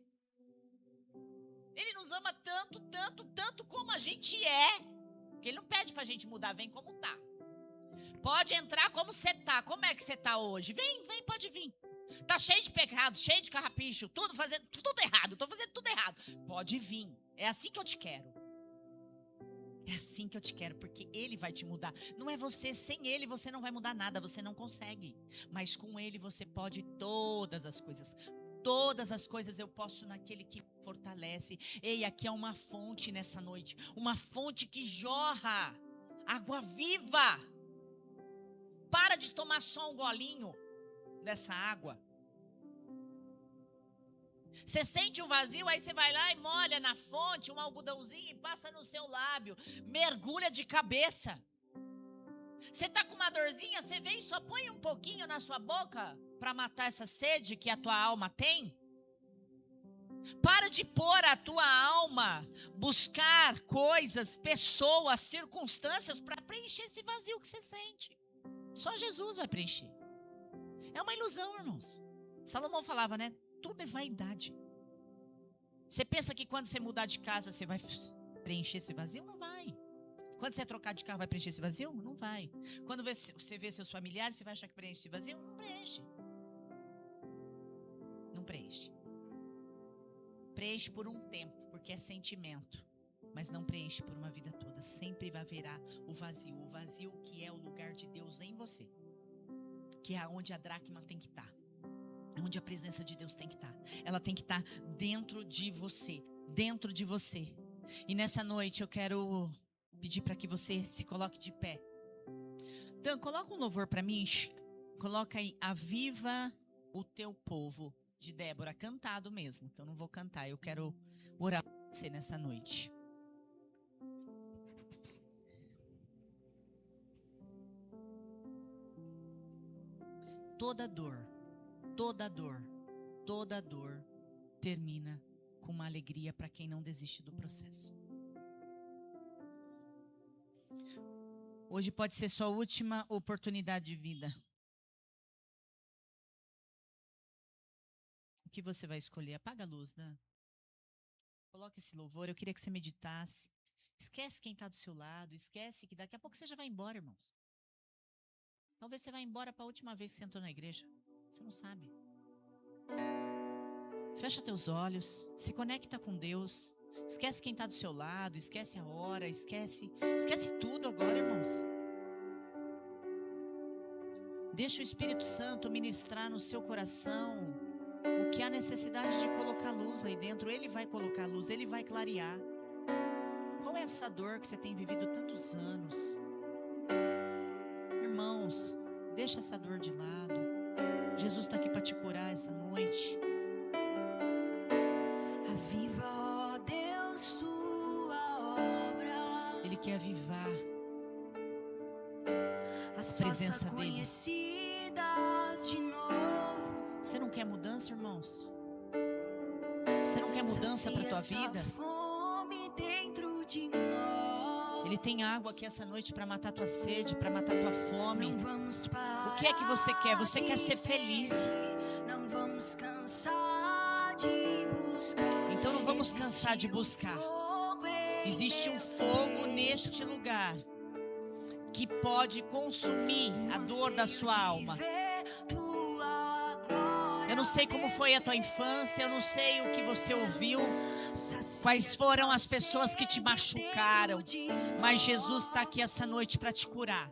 Ele nos ama tanto, tanto, tanto como a gente é. Porque ele não pede pra gente mudar, vem como tá. Pode entrar como você tá. Como é que você tá hoje? Vem, pode vir. Tá cheio de pecado, cheio de carrapicho, fazendo tudo errado, tô fazendo tudo errado. Pode vir. É assim que eu te quero. É assim que eu te quero, porque ele vai te mudar. Não é você, sem ele você não vai mudar nada, você não consegue. Mas com ele você pode todas as coisas. Todas as coisas eu posso naquele que fortalece. Ei, aqui é uma fonte nessa noite. Uma fonte que jorra água viva. Para de tomar só um golinho dessa água. Você sente o vazio, aí você vai lá e molha na fonte um algodãozinho e passa no seu lábio. Mergulha de cabeça. Você tá com uma dorzinha, você vem e só põe um pouquinho na sua boca para matar essa sede que a tua alma tem. Para de pôr a tua alma, buscar coisas, pessoas, circunstâncias para preencher esse vazio que você sente. Só Jesus vai preencher. É uma ilusão, irmãos. Salomão falava, né? Tudo é vaidade. Você pensa que quando você mudar de casa, você vai preencher esse vazio? Não vai. Quando você trocar de carro, vai preencher esse vazio? Não vai. Quando você vê seus familiares, você vai achar que preenche esse vazio? Não preenche. Não preenche. Preenche por um tempo, porque é sentimento. Mas não preenche por uma vida toda. Sempre vai haverá o vazio. O vazio que é o lugar de Deus em você. Que é onde a dracma tem que estar. Onde a presença de Deus tem que estar. Ela tem que estar dentro de você. Dentro de você. E nessa noite eu quero pedir para que você se coloque de pé. Então, coloca um louvor para mim. Coloca aí, Aviva o Teu Povo, de Débora, cantado mesmo. Então, não vou cantar, eu quero orar por você nessa noite. Toda dor termina com uma alegria para quem não desiste do processo. Hoje pode ser sua última oportunidade de vida. O que você vai escolher? Apaga a luz, né? Coloca esse louvor. Eu queria que você meditasse. Esquece quem está do seu lado. Esquece que daqui a pouco você já vai embora, irmãos. Talvez você vá embora para a última vez que você entrou na igreja. Você não sabe. Fecha teus olhos. Se conecta com Deus. Esquece quem está do seu lado, esquece a hora, esquece tudo agora, irmãos. Deixa o Espírito Santo ministrar no seu coração o que há necessidade de colocar luz aí dentro. Ele vai colocar luz, ele vai clarear. Qual é essa dor que você tem vivido tantos anos? Irmãos, deixa essa dor de lado. Jesus está aqui para te curar essa noite. Aviva, ó Deus, tua obra. Ele quer avivar As a presença dele. Conhecidas de novo. Você não quer mudança, irmãos? Você não quer mudança para a tua vida? Fome dentro de nós. Ele tem água aqui essa noite para matar tua sede, para matar tua fome. Não vamos parar. O que é que você quer? Você quer ser feliz. Não vamos cansar de buscar. Então não vamos cansar de buscar. Existe um fogo neste lugar que pode consumir a dor da sua alma. Eu não sei como foi a tua infância, eu não sei o que você ouviu, quais foram as pessoas que te machucaram, mas Jesus está aqui essa noite para te curar.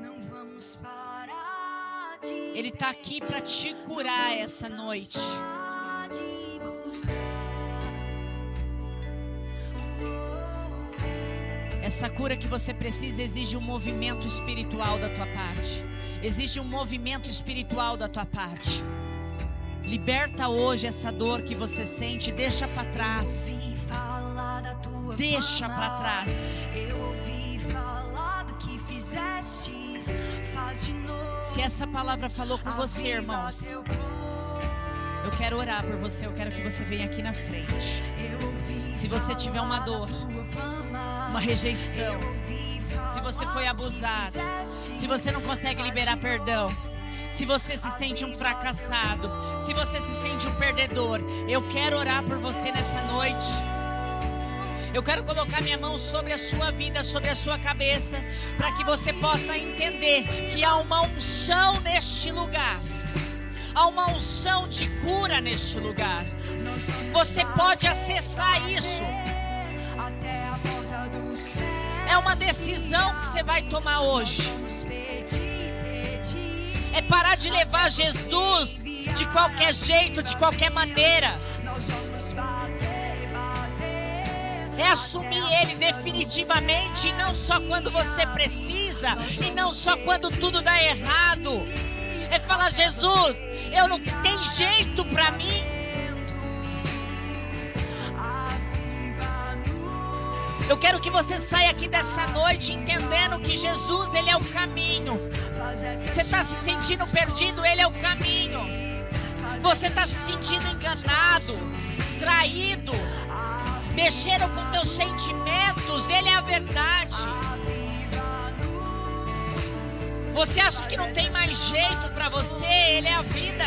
Não vamos parar de Ele está aqui para te curar essa noite. Essa cura que você precisa exige um movimento espiritual da tua parte. Exige um movimento espiritual da tua parte. Liberta hoje essa dor que você sente, deixa para trás. Deixa para trás. Eu ouvi falar do que fizestes, faz de novo. Se essa palavra falou com você, irmãos, eu quero orar por você, eu quero que você venha aqui na frente. Se você tiver uma dor, uma rejeição, se você foi abusado, se você não consegue liberar perdão, se você se sente um fracassado, se você se sente um perdedor, eu quero orar por você nessa noite. Eu quero colocar minha mão sobre a sua vida, sobre a sua cabeça, para que você possa entender que há uma unção neste lugar. Há uma unção de cura neste lugar. Você pode acessar isso. É uma decisão que você vai tomar hoje. É parar de levar Jesus de qualquer jeito, de qualquer maneira. É assumir Ele definitivamente, e não só quando você precisa, e não só quando tudo dá errado. É falar: Jesus, eu não tenho jeito pra mim. Eu quero que você saia aqui dessa noite entendendo que Jesus, Ele é o caminho. Você está se sentindo perdido, Ele é o caminho. Você está se sentindo enganado, traído, mexeram com teus sentimentos, Ele é a verdade. Você acha que não tem mais jeito para você, Ele é a vida.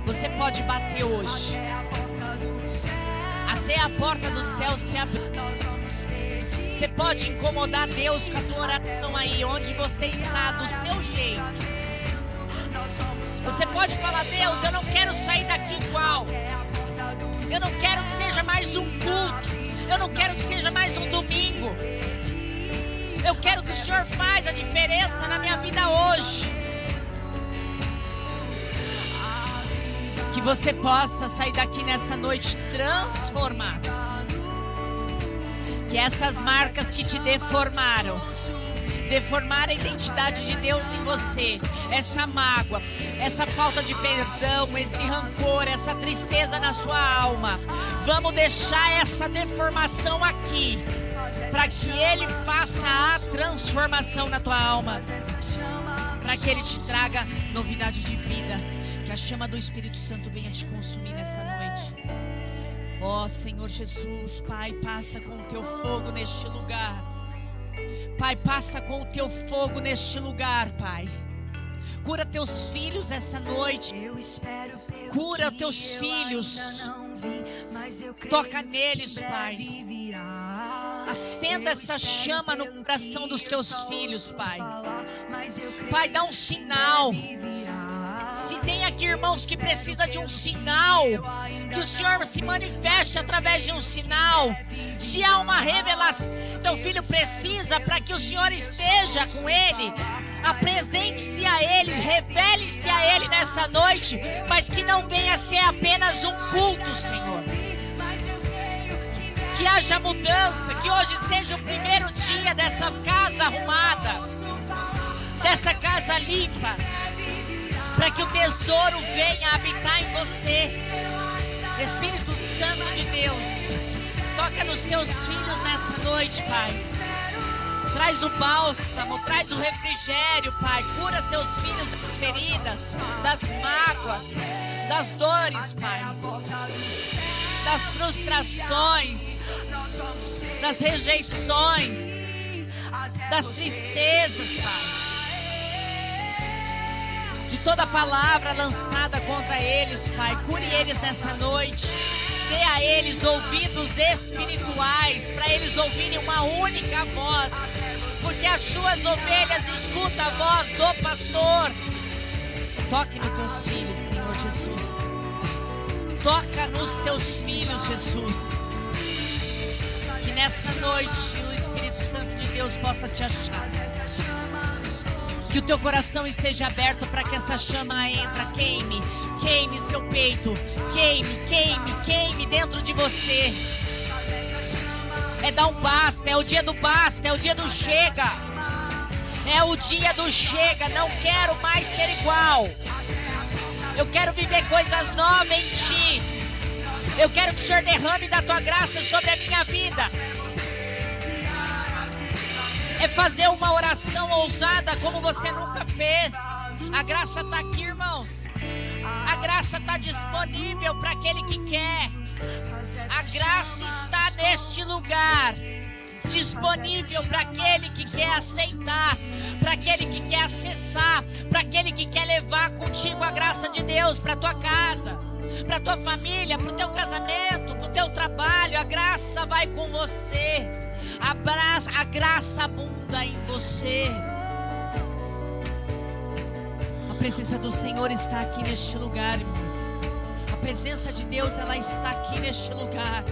Você pode bater hoje, até a porta do céu se abrir. Você pode incomodar Deus com a tua oração aí, onde você está, do seu jeito. Você pode falar: Deus, eu não quero sair daqui igual. Eu não quero que seja mais um culto. Eu não quero que seja mais um domingo. Eu quero que o Senhor faça a diferença na minha vida hoje. Que você possa sair daqui nessa noite transformado. Que essas marcas que te deformaram a identidade de Deus em você, essa mágoa, essa falta de perdão, esse rancor, essa tristeza na sua alma, vamos deixar essa deformação aqui, para que Ele faça a transformação na tua alma, para que Ele te traga novidade de vida, que a chama do Espírito Santo venha te consumir nessa noite. Ó Senhor Jesus, Pai, passa com o teu fogo neste lugar. Pai, passa com o teu fogo neste lugar, Pai. Cura teus filhos essa noite. Cura teus filhos. Toca neles, Pai. Acenda essa chama no coração dos teus filhos, Pai. Pai, dá um sinal. Se tem aqui irmãos que precisam de um sinal, que o Senhor se manifeste através de um sinal. Se há uma revelação que teu filho precisa para que o Senhor esteja com ele, apresente-se a ele, revele-se a ele nessa noite, mas que não venha ser apenas um culto, Senhor. Que haja mudança, que hoje seja o primeiro dia dessa casa arrumada, dessa casa limpa, para que o tesouro venha habitar em você. Espírito Santo de Deus, toca nos teus filhos nessa noite, Pai. Traz o bálsamo, traz o refrigério, Pai. Cura teus filhos das feridas, das mágoas, das dores, Pai, das frustrações, das rejeições, das tristezas, Pai. De toda palavra lançada contra eles, Pai, cure eles nessa noite. Dê a eles ouvidos espirituais, para eles ouvirem uma única voz, porque as suas ovelhas escutam a voz do pastor. Toque nos teus filhos, Senhor Jesus. Toca nos teus filhos, Jesus. Que nessa noite o Espírito Santo de Deus possa te achar. Que o teu coração esteja aberto para que essa chama entre, queime seu peito, queime dentro de você. É dar um basta, é o dia do basta, é o dia do chega. É o dia do chega, não quero mais ser igual. Eu quero viver coisas novas em ti. Eu quero que o Senhor derrame da tua graça sobre a minha vida. É fazer uma oração ousada como você nunca fez. A graça está aqui, irmãos. A graça está disponível para aquele que quer. A graça está neste lugar, disponível para aquele que quer aceitar, para aquele que quer acessar, para aquele que quer levar contigo a graça de Deus para tua casa, para tua família, para o teu casamento, para o teu trabalho. A graça vai com você. A graça abunda em você. A presença do Senhor está aqui neste lugar, irmãos. A presença de Deus, ela está aqui neste lugar.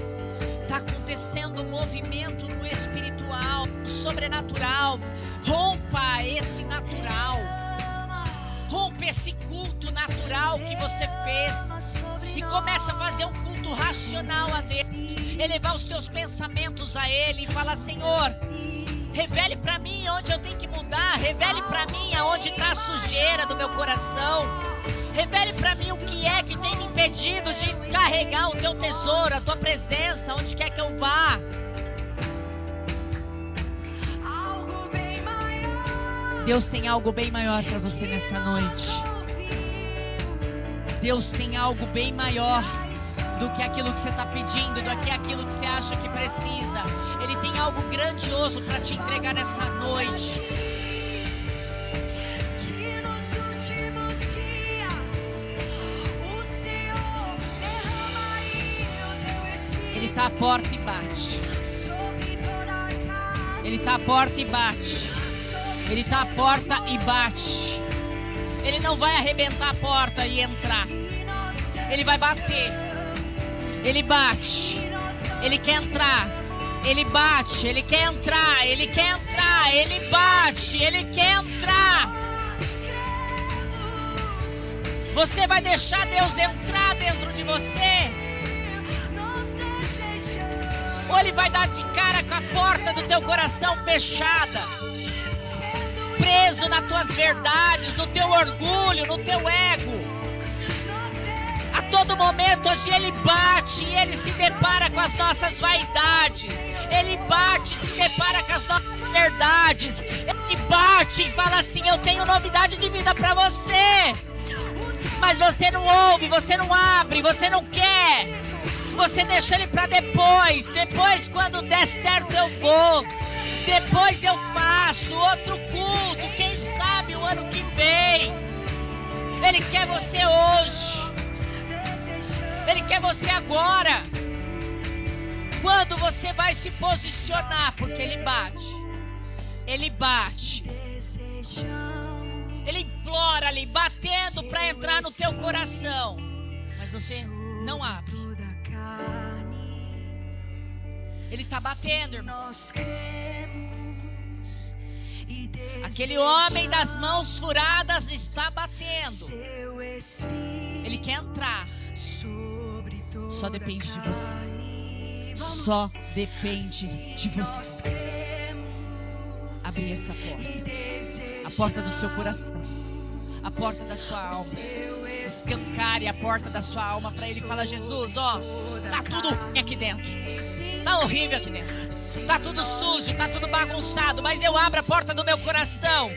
Está acontecendo um movimento no espiritual, no sobrenatural. Rompa esse natural. Rompa esse culto natural que você fez e começa a fazer um culto racional a Deus. Elevar os teus pensamentos a Ele e falar: Senhor, revele para mim onde eu tenho que mudar. Revele para mim aonde está a sujeira do meu coração. Revele para mim o que é que tem me impedido de carregar o teu tesouro, a tua presença, onde quer que eu vá. Algo bem maior. Deus tem algo bem maior para você nessa noite. Deus tem algo bem maior do que aquilo que você está pedindo, do que aquilo que você acha que precisa. Ele tem algo grandioso para te entregar nessa noite. Que nos últimos dias o Senhor derramaria o teu Espírito Ele está à porta e bate. sobre toda a carne. Ele está à porta e bate. Ele está à porta e bate. Ele não vai arrebentar a porta e entrar. Ele vai bater. Ele bate. Ele quer entrar. Ele bate. Ele quer entrar. Ele quer entrar. Ele bate. Ele quer entrar. Você vai deixar Deus entrar dentro de você? Nós desejamos Ou Ele vai dar de cara com a porta do teu coração fechada? Preso nas tuas verdades, no teu orgulho, no teu ego. A todo momento hoje Ele bate e Ele se depara com as nossas vaidades. Ele bate e se depara com as nossas verdades. Ele bate e fala assim: eu tenho novidade de vida para você. Mas você não ouve, você não abre, você não quer. Você deixa Ele para depois. Depois, quando der certo, eu vou. Depois eu faço outro culto. Quem sabe o ano que vem. Ele quer você hoje. Ele quer você agora. Quando você vai se posicionar? Porque Ele bate. Ele bate. Ele implora ali, batendo para entrar no teu coração. Mas você não abre. Ele está batendo, irmão. nós cremos e Aquele homem das mãos furadas está batendo. seu Espírito Ele quer entrar. sobre toda Só depende de a você. carne. Só depende de você. Cremos Abrir essa e porta. desejamos A porta do seu coração. A porta da sua alma. Escancare a porta da sua alma para Ele. Fala: Jesus, ó, tá tudo ruim aqui dentro. Tá horrível aqui dentro. Tá tudo sujo, tá tudo bagunçado. Mas eu abro a porta do meu coração.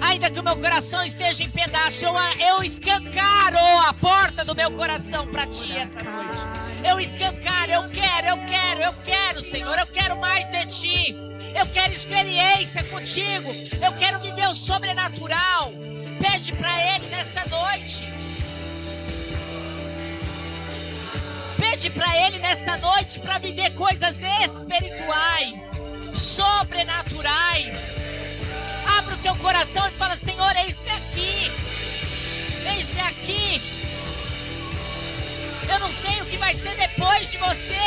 Ainda que o meu coração esteja em pedaço, eu escancaro a porta do meu coração para Ti essa noite. Eu escancaro, eu quero, Senhor. Eu quero mais de Ti. Eu quero experiência contigo. Eu quero viver o sobrenatural. Pede para Ele nessa noite. Pede para Ele nessa noite para viver coisas espirituais, sobrenaturais. Abre o teu coração e fala: Senhor, eis-me aqui. Eis-me aqui. Eu não sei o que vai ser depois de você,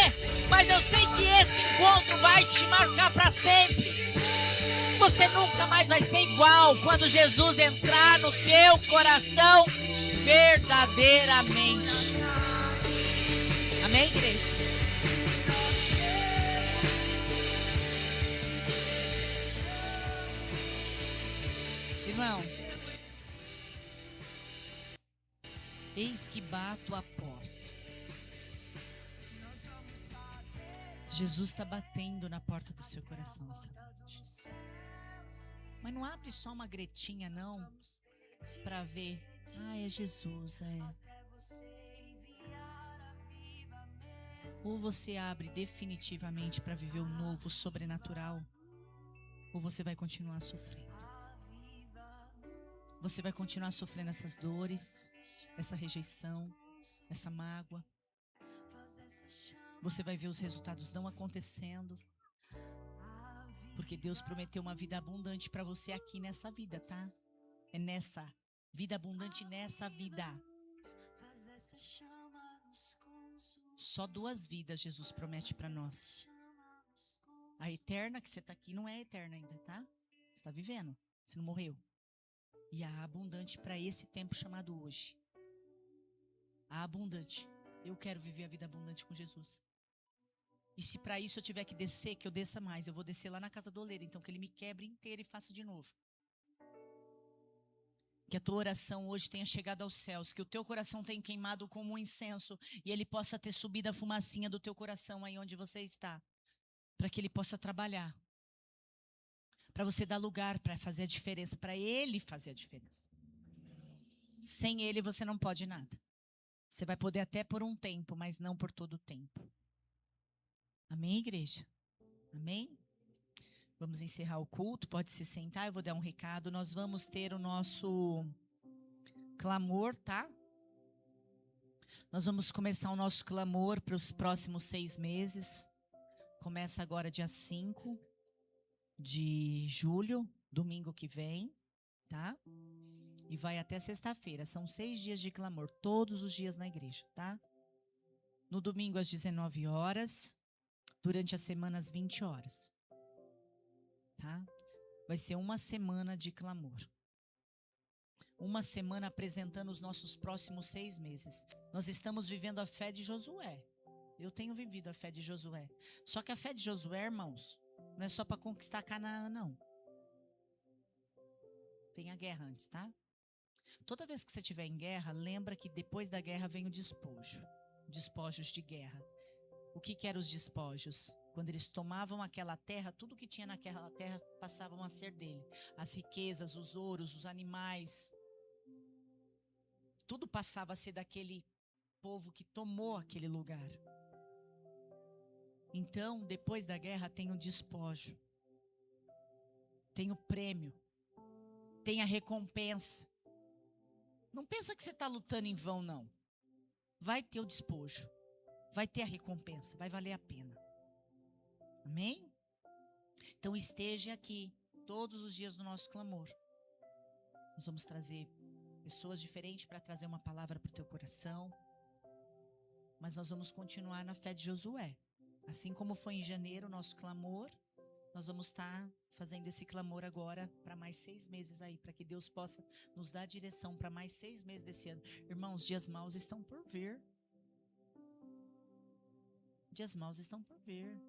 mas eu sei que esse encontro vai te marcar para sempre. Você nunca mais vai ser igual quando Jesus entrar no teu coração verdadeiramente. Amém, igreja? Irmãos, eis que bato a porta. Jesus está batendo na porta do seu coração essa noite. Mas não abre só uma gretinha, não, para ver. Ah, é Jesus, é. Ou você abre definitivamente para viver o novo, o sobrenatural, ou você vai continuar sofrendo. Você vai continuar sofrendo essas dores, essa rejeição, essa mágoa. Você vai ver os resultados não acontecendo. Porque Deus prometeu uma vida abundante para você aqui nessa vida, tá? É nessa vida abundante, nessa vida. Só 2 vidas Jesus promete para nós. A eterna, que você está aqui, não é eterna ainda, tá? Você está vivendo, você não morreu. E a abundante para esse tempo chamado hoje. A abundante. Eu quero viver a vida abundante com Jesus. E se para isso eu tiver que descer, que eu desça mais, eu vou descer lá na casa do oleiro, então que ele me quebre inteiro e faça de novo. Que a tua oração hoje tenha chegado aos céus, que o teu coração tenha queimado como um incenso e ele possa ter subido a fumacinha do teu coração aí onde você está, para que ele possa trabalhar, para você dar lugar para fazer a diferença, para ele fazer a diferença. Sem ele você não pode nada. Você vai poder até por um tempo, mas não por todo o tempo. Amém, igreja? Amém? Vamos encerrar o culto, pode se sentar, eu vou dar um recado. Nós vamos ter o nosso clamor, tá? Nós vamos começar o nosso clamor para os próximos 6 meses. Começa agora dia 5 de julho, domingo que vem, tá? E vai até sexta-feira. São 6 dias de clamor, todos os dias na igreja, tá? No domingo às 19 horas, durante a semana às 20 horas. Tá? Vai ser uma semana de clamor. Uma semana apresentando os nossos próximos 6 meses. Nós estamos vivendo a fé de Josué. Eu tenho vivido a fé de Josué. Só que a fé de Josué, irmãos, não é só para conquistar Canaã, não. Tem a guerra antes, tá? Toda vez que você estiver em guerra, lembra que depois da guerra vem o despojo. Despojos de guerra. O que eram os despojos? Quando eles tomavam aquela terra, tudo que tinha naquela terra passavam a ser dele. As riquezas, os ouros, os animais. Tudo passava a ser daquele povo que tomou aquele lugar. Então, depois da guerra, tem o despojo. Tem o prêmio. Tem a recompensa. Não pensa que você está lutando em vão, não. Vai ter o despojo. Vai ter a recompensa. Vai valer a pena. Amém? Então esteja aqui todos os dias do nosso clamor. Nós vamos trazer pessoas diferentes para trazer uma palavra para o teu coração. Mas nós vamos continuar na fé de Josué. Assim como foi em janeiro o nosso clamor, nós vamos estar fazendo esse clamor agora para mais 6 meses aí, para que Deus possa nos dar direção para mais 6 meses desse ano. Irmãos, dias maus estão por vir. Dias maus estão por vir.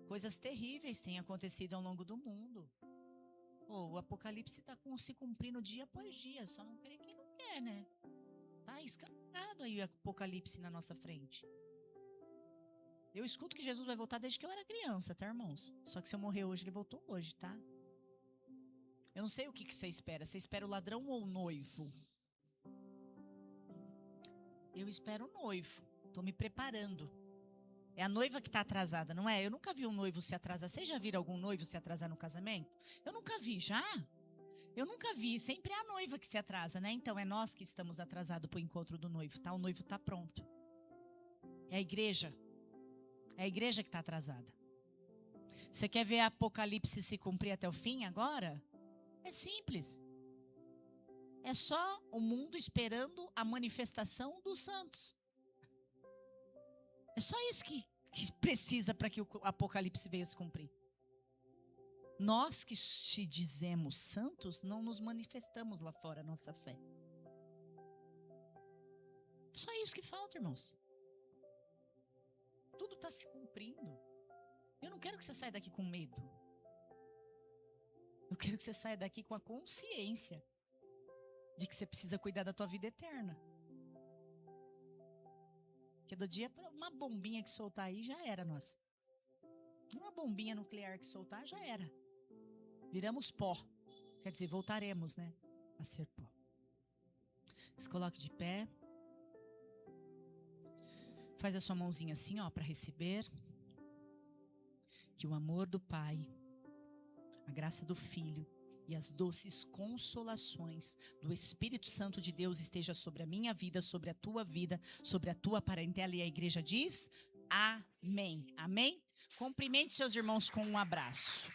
Coisas terríveis têm acontecido ao longo do mundo. O Apocalipse está se cumprindo dia após dia. Só não crê quem não quer, né? Está escancarado aí o Apocalipse na nossa frente. Eu escuto que Jesus vai voltar desde que eu era criança, tá, irmãos? Só que se eu morrer hoje, ele voltou hoje, tá? Eu não sei o que você espera. Você espera o ladrão ou o noivo? Eu espero o noivo. Estou me preparando. É a noiva que está atrasada, não é? Eu nunca vi um noivo se atrasar. Vocês já viram algum noivo se atrasar no casamento? Eu nunca vi, já? Eu nunca vi. Sempre é a noiva que se atrasa, né? Então é nós que estamos atrasados para o encontro do noivo, tá? O noivo está pronto. É a igreja. É a igreja que está atrasada. Você quer ver Apocalipse se cumprir até o fim agora? É simples. É só o mundo esperando a manifestação dos santos. É só isso que precisa para que o Apocalipse venha se cumprir. Nós que te dizemos santos, não nos manifestamos lá fora a nossa fé. É só isso que falta, irmãos. Tudo está se cumprindo. Eu não quero que você saia daqui com medo. Eu quero que você saia daqui com a consciência de que você precisa cuidar da tua vida eterna. Cada dia, uma bombinha que soltar aí, já era, nós. Uma bombinha nuclear que soltar, já era. Viramos pó. Quer dizer, voltaremos, né? A ser pó. Se coloque de pé. Faz a sua mãozinha assim, ó, para receber. Que o amor do Pai, a graça do Filho e as doces consolações do Espírito Santo de Deus esteja sobre a minha vida, sobre a tua vida, sobre a tua parentela. E a igreja diz amém. Amém? Cumprimente seus irmãos com um abraço.